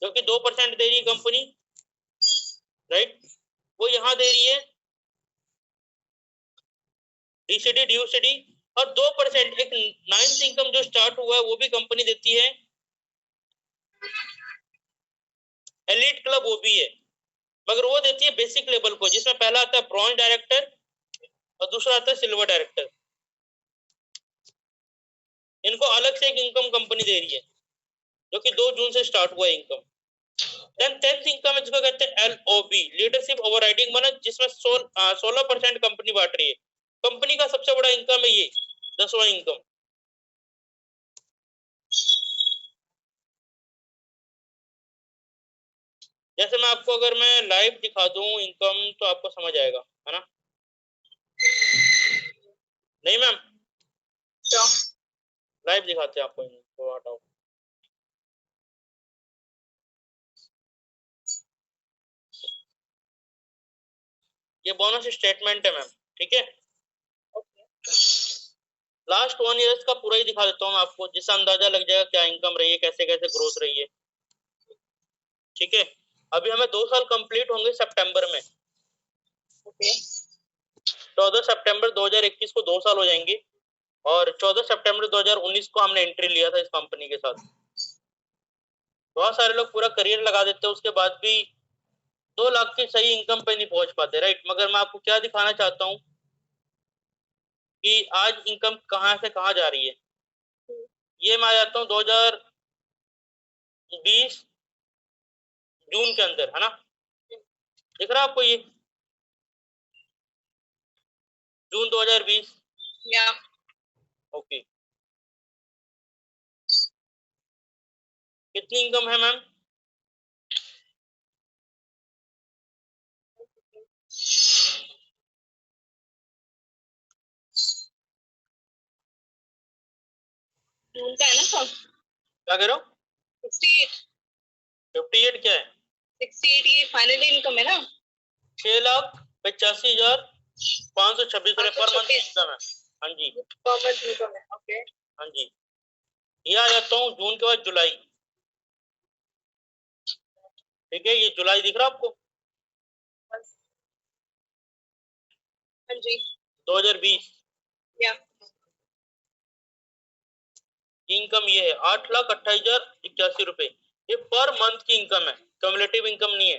जो कि 2% दे रही है कंपनी, राइट। वो यहाँ दे रही है डीसीडी ड्यूसीडी। और 2% एक नाइन्थ इनकम जो स्टार्ट हुआ है वो भी कंपनी देती है, एलिट क्लब वो भी है, मगर वो देती है बेसिक लेवल को, जिसमें पहला आता है ब्रॉन्ज डायरेक्टर और दूसरा आता है सिल्वर डायरेक्टर। इनको अलग से एक इनकम कंपनी दे रही है, जो कि 2 जून से स्टार्ट हुआ इनकम। देन 10th इनकम जिसको कहते हैं एलओबी लीडरशिप ओवरराइडिंग बोनस, जिसमें 16% कंपनी बांट रही है। कंपनी का सबसे बड़ा इनकम है ये 10वां इनकम। जैसे मैं आपको अगर मैं लाइव दिखा दूं इनकम तो आपको समझ आएगा, है ना? नहीं मैम, लाइव दिखाते हैं आपको इनको, हटाओ। ये बोनस स्टेटमेंट है मैम, ठीक है। लास्ट 1 ईयर्स का पूरा ही दिखा देता हूँ मैं आपको, जिससे अंदाजा लग जाएगा क्या इनकम रही है, कैसे कैसे ग्रोथ रही है। ठीक है, अभी हमें 2 साल कंप्लीट होंगे सितंबर में। ओके 14 सितंबर 2021 को 2 साल हो जाएंगे, और 14 सितंबर 2019 को हमने एंट्री लिया था इस कंपनी के साथ। बहुत सारे लोग पूरा करियर लगा देते हैं, उसके बाद भी 2 लाख की सही इनकम पे नहीं पहुंच पाते, राइट। मगर मैं आपको क्या दिखाना चाहता हूँ कि आज इनकम कहाँ से कहाँ जा रही है। ये मैं आ जाता हूँ 2020 जून के अंदर, है ना, दिख रहा है आपको ये जून 2020। या ओके, कितनी इनकम है मैम? जून का है ना सर? क्या कह रहे हो? 68 58 क्या है? 68 ये फाइनल इनकम है ना? 6,85,526 रुपए पर मंथ इनकम है। हाँ जी, पर मंथ इनकम है। ओके हाँ जी। ये आ जाता हूँ जून के बाद जुलाई। ठीक है, ये जुलाई दिख रहा है आपको? हाँ जी 2020 या की इनकम ये है 8,28,081 रुपए। ये पर मंथ की इनकम है, क्यूमुलेटिव इनकम नहीं है,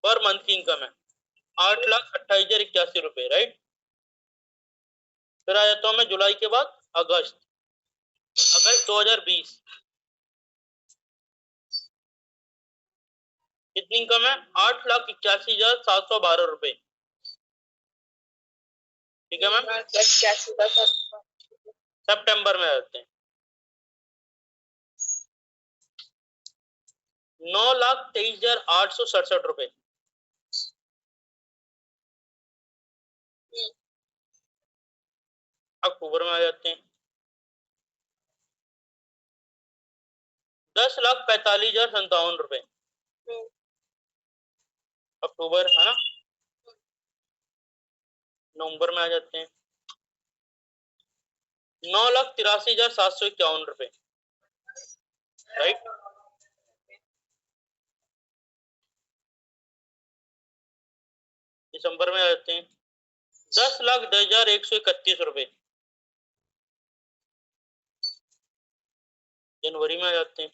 पर मंथ की इनकम है 8,28,081 रुपए, राइट। फिर आ जाता हूँ मैं जुलाई के बाद अगस्त 2020। कितनी इनकम है? 8,81,712 रुपए। ठीक है मैम, सितंबर में आ जाते हैं 9,23,867 रुपए। अक्टूबर में आ जाते हैं 10,45,57 रुपए। अक्टूबर, है ना। नवंबर में आ जाते हैं 9,83,751 रुपए, राइट। दिसंबर में आ जाते हैं 10,10,131 रुपए। जनवरी में आ जाते हैं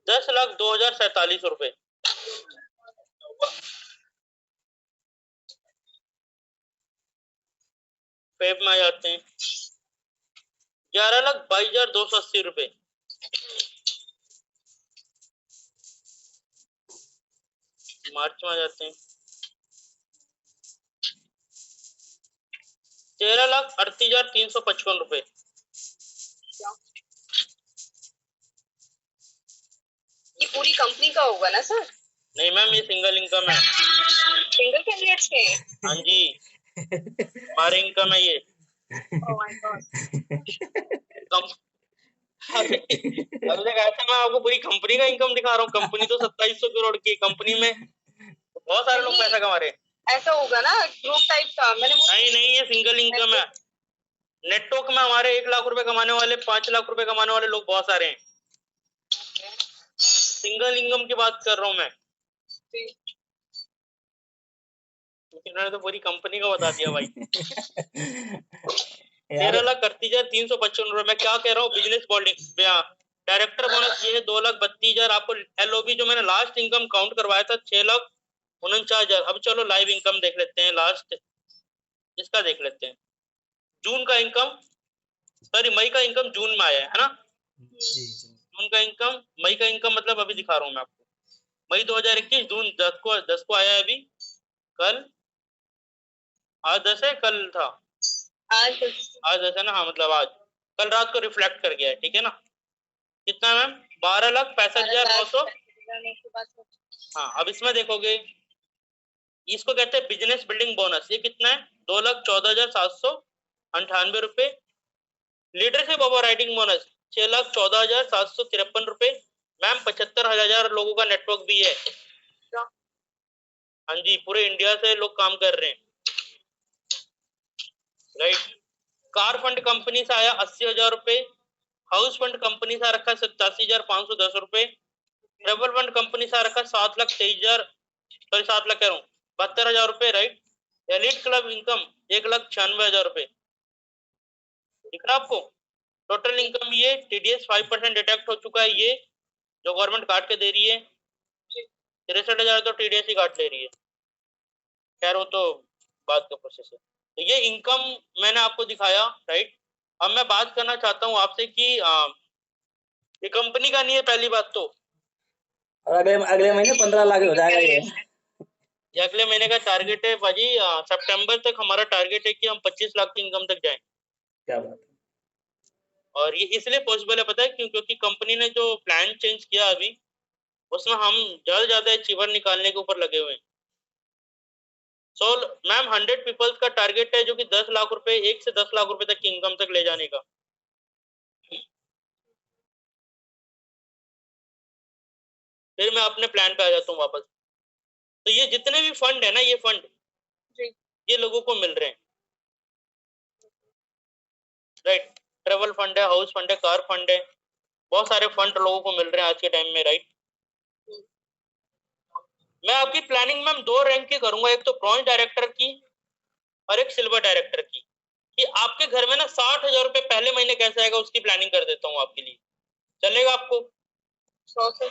10,02,047 रुपए। फेब में आ जाते हैं 11,22,280 रुपए। मार्च में आ जाते हैं 13,38,355 रुपए। ये पूरी कंपनी का होगा ना सर? नहीं मैम, ये सिंगल इनकम है। सिंगल कैंडिडेट्स के? हाँ जी, हमारे इनकम है ये। ओह माय गॉड अभी तक ऐसा मैं आपको पूरी कंपनी का इनकम दिखा रहा हूँ। कंपनी तो 2700 करोड़ की कंपनी में बहुत सारे लोग पैसा कमा रहे हैं। ऐसा होगा ना ग्रुप टाइप का? मैंने नहीं, ये सिंगल इनकम है। नेटवर्क में हमारे 1 लाख रुपए कमाने वाले, 5 लाख रुपए कमाने वाले लोग बहुत सारे हैं। सिंगल इनकम की बात कर रहा हूँ मैं, इन्होंने तो पूरी कंपनी का बता दिया भाई। 13,38,355 रुपए। मैं क्या कह रहा हूँ, बिजनेस बॉन्डिंग डायरेक्टर बोनस ये है 2,32,000। आपको एलओबी जो मैंने लास्ट इनकम काउंट करवाया था 6,49,000। अब चलो लाइव इनकम देख लेते हैं, लास्ट इसका देख लेते हैं। जून का इनकम, सॉरी मई का इनकम जून में आया है ना। जून का इनकम, मई का इनकम मतलब अभी दिखा रहा हूँ मैं आपको। मई 2021 जून 10 को आया है अभी। कल, आज 10 है, कल था, आज 10 है ना। हाँ मतलब आज, कल रात को रिफ्लेक्ट कर गया है। ठीक है ना। कितना मैम? 12,65,900। हाँ, अब इसमें देखोगे, इसको कहते हैं बिजनेस बिल्डिंग बोनस। ये कितना है? 2,14,798 रुपए। लीडरशिप ओवर राइटिंग बोनस 6,14,753 रुपए। मैम 75,000 लोगों का नेटवर्क भी है। हाँ जी, पूरे इंडिया से लोग काम कर रहे हैं। राइट। कार फंड कंपनी से आया 80,000 रुपए, हाउस फंड कंपनी से आ रखा 87,510 रुपए, ट्रेवल फंड कंपनी से आ रखा 7,23,000, सॉरी 7 लाख कह रहा हूँ, 72,000 रुपए, राइट। एलिट क्लब इनकम 1,96,000 रुपए, दिख रहा आपको। टोटल इनकम ये टीडीएस 5% डिडक्ट हो चुका है, ये जो गवर्नमेंट काट के दे रही है 63,000 तो टीडीएस ही काट ले रही है, खैर वो तो बात का प्रोसेस है। तो ये इनकम मैंने आपको दिखाया, राइट। अब मैं बात करना चाहता हूँ आपसे कि ये कंपनी का नहीं है पहली बात तो, और अगले अगले महीने 15 लाख हो जाएगा ये। ये अगले महीने का टारगेट है भाजी, सितंबर तक हमारा टारगेट है कि हम 25 लाख की इनकम तक जाएं। क्या बात है। और ये इसलिए पॉसिबल है पता है क्यों? क्योंकि कंपनी ने जो प्लान चेंज किया अभी, उसमें हम ज्यादा अचीवर निकालने के ऊपर लगे हुए हैं। सो मैम 100 पीपल्स का टारगेट है जो कि 10 लाख रुपए, 1 से 10 लाख रुपए तक की इनकम तक ले जाने का। फिर मैं अपने प्लान पे आ जाता हूँ वापस। तो ये जितने भी फंड है ना, ये फंड ये लोगों को मिल रहे हैं, राइट। ट्रेवल फंड है, हाउस फंड है, कार फंड है, बहुत सारे फंड लोगों को मिल रहे हैं आज के टाइम में, राइट। मैं आपकी प्लानिंग मैम 2 रैंक की करूंगा, एक तो ब्रॉन्ज डायरेक्टर की और एक सिल्वर डायरेक्टर की। कि आपके घर में ना 60,000 रुपए पहले महीने कैसे आएगा उसकी प्लानिंग कर देता हूँ आपके लिए, चलेगा आपको? 100 से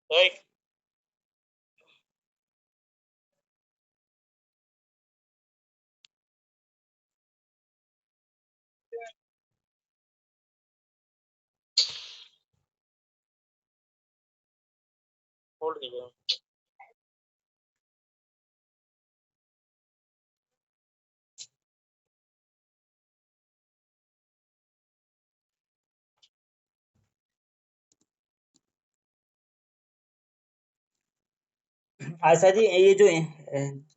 राइट। होल्ड कीजिए। आशा जी, ये जो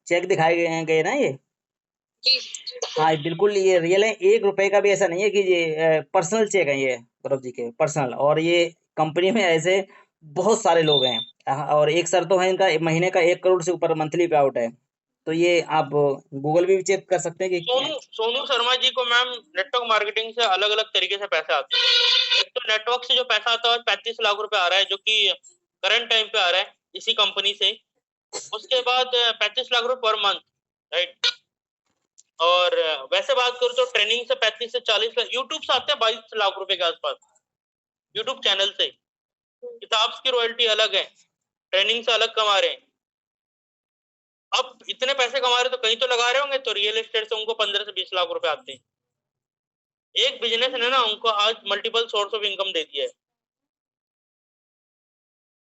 चेक दिखाए गए ना, ये जी हाँ बिल्कुल ये रियल है, 1 रुपए का भी ऐसा नहीं है कि ये पर्सनल चेक है, ये गौरव जी के पर्सनल। और ये कंपनी में ऐसे बहुत सारे लोग हैं, और एक सर तो है इनका महीने का 1 करोड़ से ऊपर मंथली पे आउट है। तो ये आप गूगल पे भी चेक कर सकते हैं कि सोनू शर्मा जी को मैम नेटवर्क मार्केटिंग से अलग अलग तरीके से पैसे आते हैं। एक तो नेटवर्क से जो पैसा आता है 35 लाख रुपए आ रहा है, जो कि करंट टाइम पे आ रहा है इसी कंपनी से। उसके बाद 35 लाख रुपए पर मंथ, राइट। और वैसे बात करूँ तो ट्रेनिंग से 35 से 40 लाख, यूट्यूब से आते हैं 22 लाख रुपए के आसपास, यूट्यूब चैनल से। किताब की रॉयल्टी अलग है, ट्रेनिंग से अलग कमा रहे हैं। अब इतने पैसे कमा रहे तो कहीं तो लगा रहे होंगे, तो रियल एस्टेट से उनको 15 से 20 लाख रुपए आते हैं। एक बिजनेस ने ना उनको आज मल्टीपल सोर्स ऑफ इनकम दे दिया है,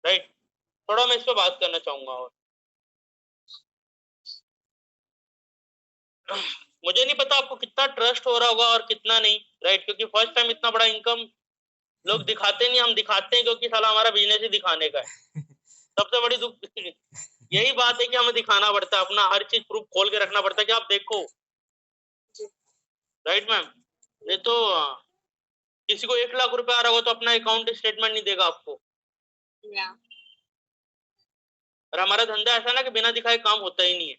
राइट। थोड़ा मैं इस पर बात करना चाहूंगा। और मुझे नहीं पता आपको कितना ट्रस्ट हो रहा होगा और कितना नहीं, राइट। क्योंकि फर्स्ट टाइम इतना बड़ा इनकम लोग दिखाते नहीं, हम दिखाते हैं क्योंकि साला हमारा बिजनेस ही दिखाने का है। सबसे बड़ी दुख यही बात है कि हमें दिखाना पड़ता है, अपना हर चीज प्रूफ खोल के रखना पड़ता है कि आप देखो, राइट मैम। नहीं तो किसी को 1 लाख रुपए आ रहा होगा तो अपना अकाउंट स्टेटमेंट नहीं देगा आपको। और हमारा धंधा ऐसा ना कि बिना दिखाए काम होता ही नहीं है,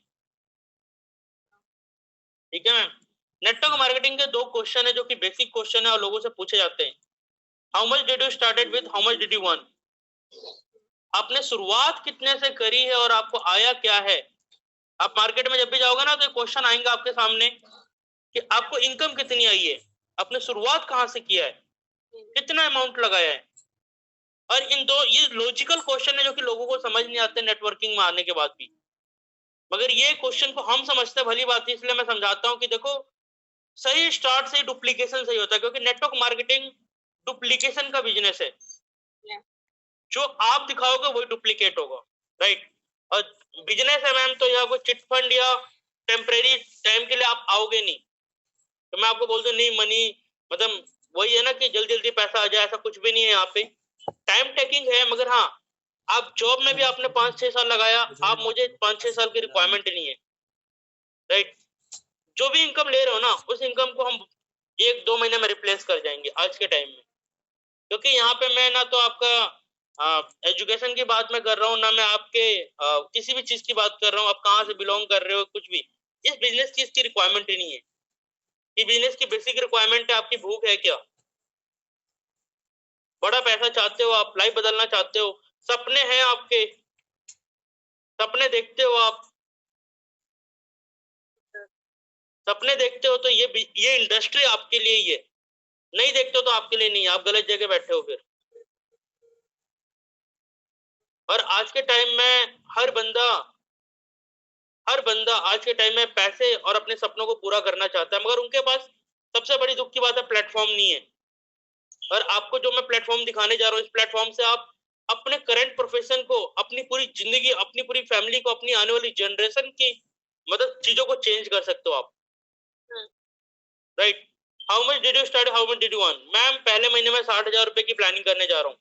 ठीक है मैम। नेटवर्क मार्केटिंग के 2 क्वेश्चन है जो कि बेसिक क्वेश्चन है और लोगों से पूछे जाते हैं। How much did you started with, how much did you earn. आपने शुरुआत कितने से करी है और आपको आया क्या है। आप मार्केट में जब भी जाओगे ना तो क्वेश्चन आएंगे आपके सामने कि आपको इनकम कितनी आई है, आपने शुरुआत कहां से किया है, कितना अमाउंट लगाया है। और इन दो ये लॉजिकल क्वेश्चन है जो कि लोगों को समझ नहीं आते नेटवर्किंग में आने के बाद भी। मगर ये क्वेश्चन को हम समझते भली बात है, इसलिए मैं समझाता हूं कि देखो सही स्टार्ट से डुप्लीकेशन सही होता है, क्योंकि नेटवर्क मार्केटिंग डुप्लीकेशन का बिजनेस है। जो आप दिखाओगे वही डुप्लीकेट होगा, राइट। और बिजनेस है मैम, तो यहाँ कोई चिट फंड या टेम्परेरी टाइम के लिए आप आओगे नहीं। तो मैं आपको बोल दूं नहीं मनी, मतलब वही है ना कि जल्दी जल्दी पैसा आ जाए, ऐसा कुछ भी नहीं है यहाँ पे। टाइम टेकिंग है, मगर हाँ आप जॉब में भी आपने 5-6 साल लगाया, आप मुझे 5-6 साल की रिक्वायरमेंट नहीं है, राइट। जो भी इनकम ले रहे हो ना उस इनकम को हम 1-2 महीने में रिप्लेस कर जाएंगे आज के टाइम में। क्योंकि यहाँ पे मैं ना तो आपका एजुकेशन की बात मैं कर रहा हूँ ना, मैं आपके किसी भी चीज की बात कर रहा हूँ, आप कहाँ से बिलोंग कर रहे हो, कुछ भी। इस बिजनेस की इसकी रिक्वायरमेंट ही नहीं है। ये बिजनेस की बेसिक रिक्वायरमेंट है आपकी भूख है क्या, बड़ा पैसा चाहते हो आप, लाइफ बदलना चाहते हो, सपने हैं आपके, सपने देखते हो आप, सपने देखते हो तो ये इंडस्ट्री आपके लिए ही है। नहीं देखते हो तो आपके लिए नहीं है, आप गलत जगह बैठे हो फिर। और आज के टाइम में हर बंदा आज के टाइम में पैसे और अपने सपनों को पूरा करना चाहता है, मगर उनके पास सबसे बड़ी दुख की बात है प्लेटफॉर्म नहीं है। और आपको जो मैं प्लेटफॉर्म दिखाने जा रहा हूँ, इस प्लेटफॉर्म से आप अपने करंट प्रोफेशन को, अपनी पूरी जिंदगी, अपनी पूरी फैमिली को, अपनी आने वाली जनरेशन की मतलब चीजों को चेंज कर सकते हो आप। Right. How much did you start, how much did you earn? Ma'am पहले महीने में 60,000 रुपए की प्लानिंग करने जा रहा हूँ।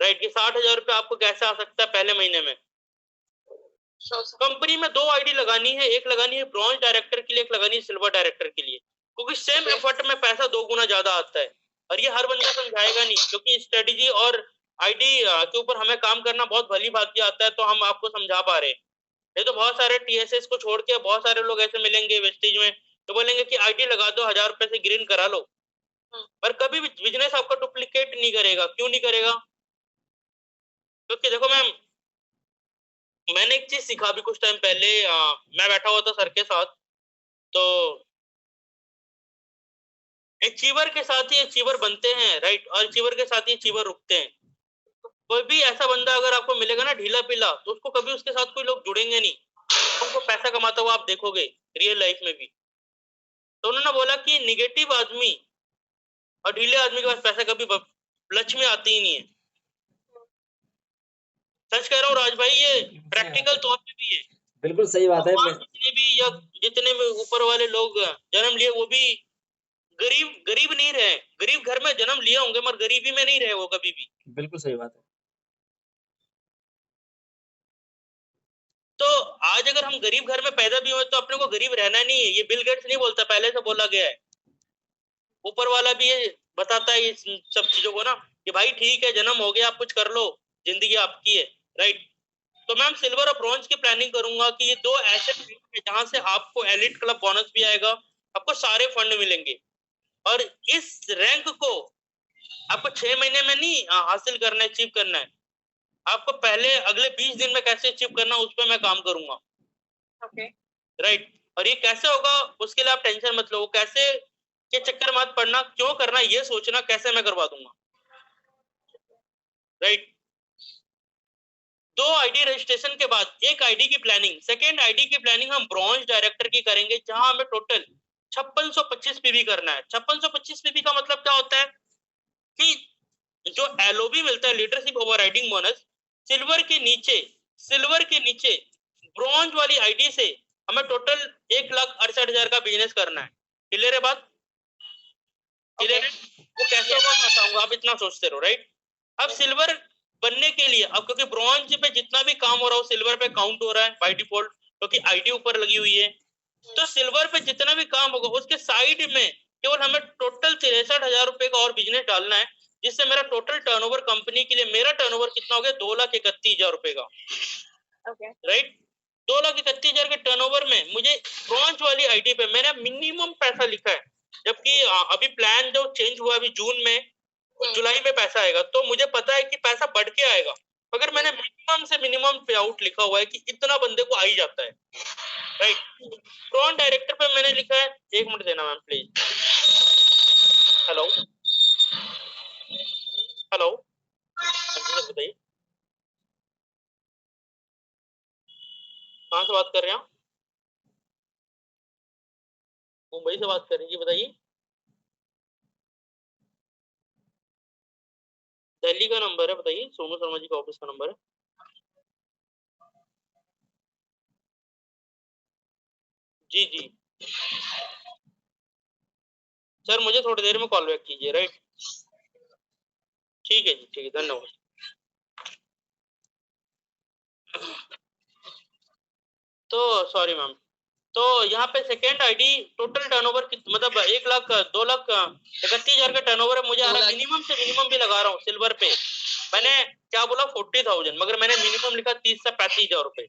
राइट कि 60,000 रुपए आपको कैसे आ सकता है पहले महीने में। कंपनी में 2 आईडी लगानी है, एक लगानी है ब्रॉन्ज डायरेक्टर के लिए, एक लगानी है सिल्वर डायरेक्टर के लिए, क्योंकि सेम एफर्ट में पैसा 2 गुना ज्यादा आता है। और ये हर बंदा समझाएगा नहीं, क्योंकि स्ट्रेटेजी और आईडी के ऊपर हमें काम करना बहुत भली भांति आता है, तो हम आपको समझा पा रहे हैं। नहीं तो बहुत सारे टीएसएस को छोड़ के बहुत सारे लोग ऐसे मिलेंगे वेस्टेज में, तो बोलेंगे कि आईडी लगा दो, 1000 रुपए से ग्रीन करा लो, पर कभी भी बिजनेस आपका डुप्लीकेट नहीं करेगा। क्यों नहीं करेगा? क्योंकि देखो मैम, मैंने एक चीज सीखा अभी कुछ टाइम पहले, मैं बैठा हुआ था सर के साथ, तो अचीवर के साथ ही अचीवर बनते हैं, राइट, और अचीवर के साथ ही अचीवर रुकते हैं। कोई भी ऐसा बंदा अगर आपको मिलेगा ना ढीला पीला, तो उसको कभी उसके साथ कोई लोग जुड़ेंगे नहीं, उनको पैसा कमाता हुआ आप देखोगे रियल लाइफ में भी। तो उन्होंने बोला कि निगेटिव आदमी और ढीले आदमी के पास पैसा कभी लक्ष्मी आती ही नहीं है। सच कह रहा हूँ राज भाई, ये प्रैक्टिकल तौर पे भी है। बिल्कुल सही बात है। जितने भी ऊपर वाले लोग जन्म लिए, वो भी गरीब नहीं रहे, गरीब घर में जन्म लिए होंगे मगर गरीबी में नहीं रहे वो कभी भी। बिल्कुल सही बात है। तो आज अगर हम गरीब घर में पैदा भी हुए तो अपने को गरीब रहना नहीं है, ये बिल गेट्स नहीं बोलता, पहले से बोला गया है। ऊपर वाला भी ये बताता है इस सब चीजों को ना, कि भाई ठीक है, जन्म हो गया, आप कुछ कर लो, जिंदगी आपकी है। राइट। तो मैम सिल्वर और ब्रॉन्ज की प्लानिंग करूंगा कि ये 2 ऐसे फील्ड है जहां से आपको एलिट क्लब बोनस भी आएगा, आपको सारे फंड मिलेंगे, और इस रैंक को आपको 6 महीने में नहीं हासिल करना है, अचीव करना है। आपको पहले अगले 20 दिन में कैसे अचीव करना, उस पर मैं काम करूंगा। ओके। राइट। और ये कैसे होगा उसके लिए आप टेंशन मत लो, कैसे के चक्कर मत पड़ना, क्यों करना ये सोचना, कैसे मैं करवा दूंगा। राइट। 2 आईडी रजिस्ट्रेशन के बाद एक आईडी की प्लानिंग, सेकेंड आईडी की प्लानिंग हम ब्रॉन्ज डायरेक्टर की करेंगे, जहां हमें टोटल 5625 पीवी करना है। 5625 पीवी का मतलब क्या होता है कि जो एलओबी मिलता है, लीडरशिप ओवरराइडिंग बोनस, सिल्वर के नीचे ब्रॉन्ज वाली आईडी से हमें टोटल 1,68,000 का बिजनेस करना है। क्लियर है बात? क्लियर है? वो कैसे होगा मैं बताऊंगा, आप इतना सोचते रहो। राइट। अब सिल्वर बनने के लिए, अब क्योंकि ब्रॉन्ज पे जितना भी काम हो रहा हो सिल्वर पे काउंट हो रहा है बाय डिफॉल्ट, क्योंकि आईडी ऊपर लगी हुई है, तो सिल्वर पे जितना भी काम होगा उसके साइड में केवल हमें टोटल 63,000 रुपए का और बिजनेस डालना है, जिससे मेरा टोटल टर्नओवर कंपनी के लिए, मेरा टर्नओवर कितना हो गया, 2,31,000 रुपए का। राइट। 2,31,000 के टर्नओवर में मुझे ब्रॉन्ज वाली आईडी पे मैंने मिनिमम पैसा लिखा है, जबकि अभी प्लान जो चेंज हुआ अभी जून में, जुलाई में पैसा आएगा, तो मुझे पता है कि पैसा बढ़ के आएगा, मगर मैंने मिनिमम से मिनिमम पे आउट लिखा हुआ है कि इतना बंदे को आ ही जाता है। राइट। ब्रॉन्ज डायरेक्टर पे मैंने लिखा है, 1 मिनट देना मैम प्लीज। हेलो हेलो, बताइए कहाँ से बात कर रहे हैं आप? मुंबई से बात कर रही जी, बताइए। दिल्ली का नंबर है, बताइए। सोनू शर्मा जी का ऑफिस का नंबर है। जी जी सर, मुझे थोड़ी देर में कॉल बैक कीजिए। राइट। ठीक है जी, ठीक है, धन्यवाद। तो सॉरी मैम, तो यहाँ पे सेकेंड आईडी टोटल टर्नओवर मतलब 2,31,000 का टर्नओवर है, मुझे आ रहा है, मिनिमम से मिनिमम भी लगा रहा हूँ सिल्वर पे मैंने क्या बोला 40,000, मगर मैंने मिनिमम लिखा 30 से 35,000 रुपए।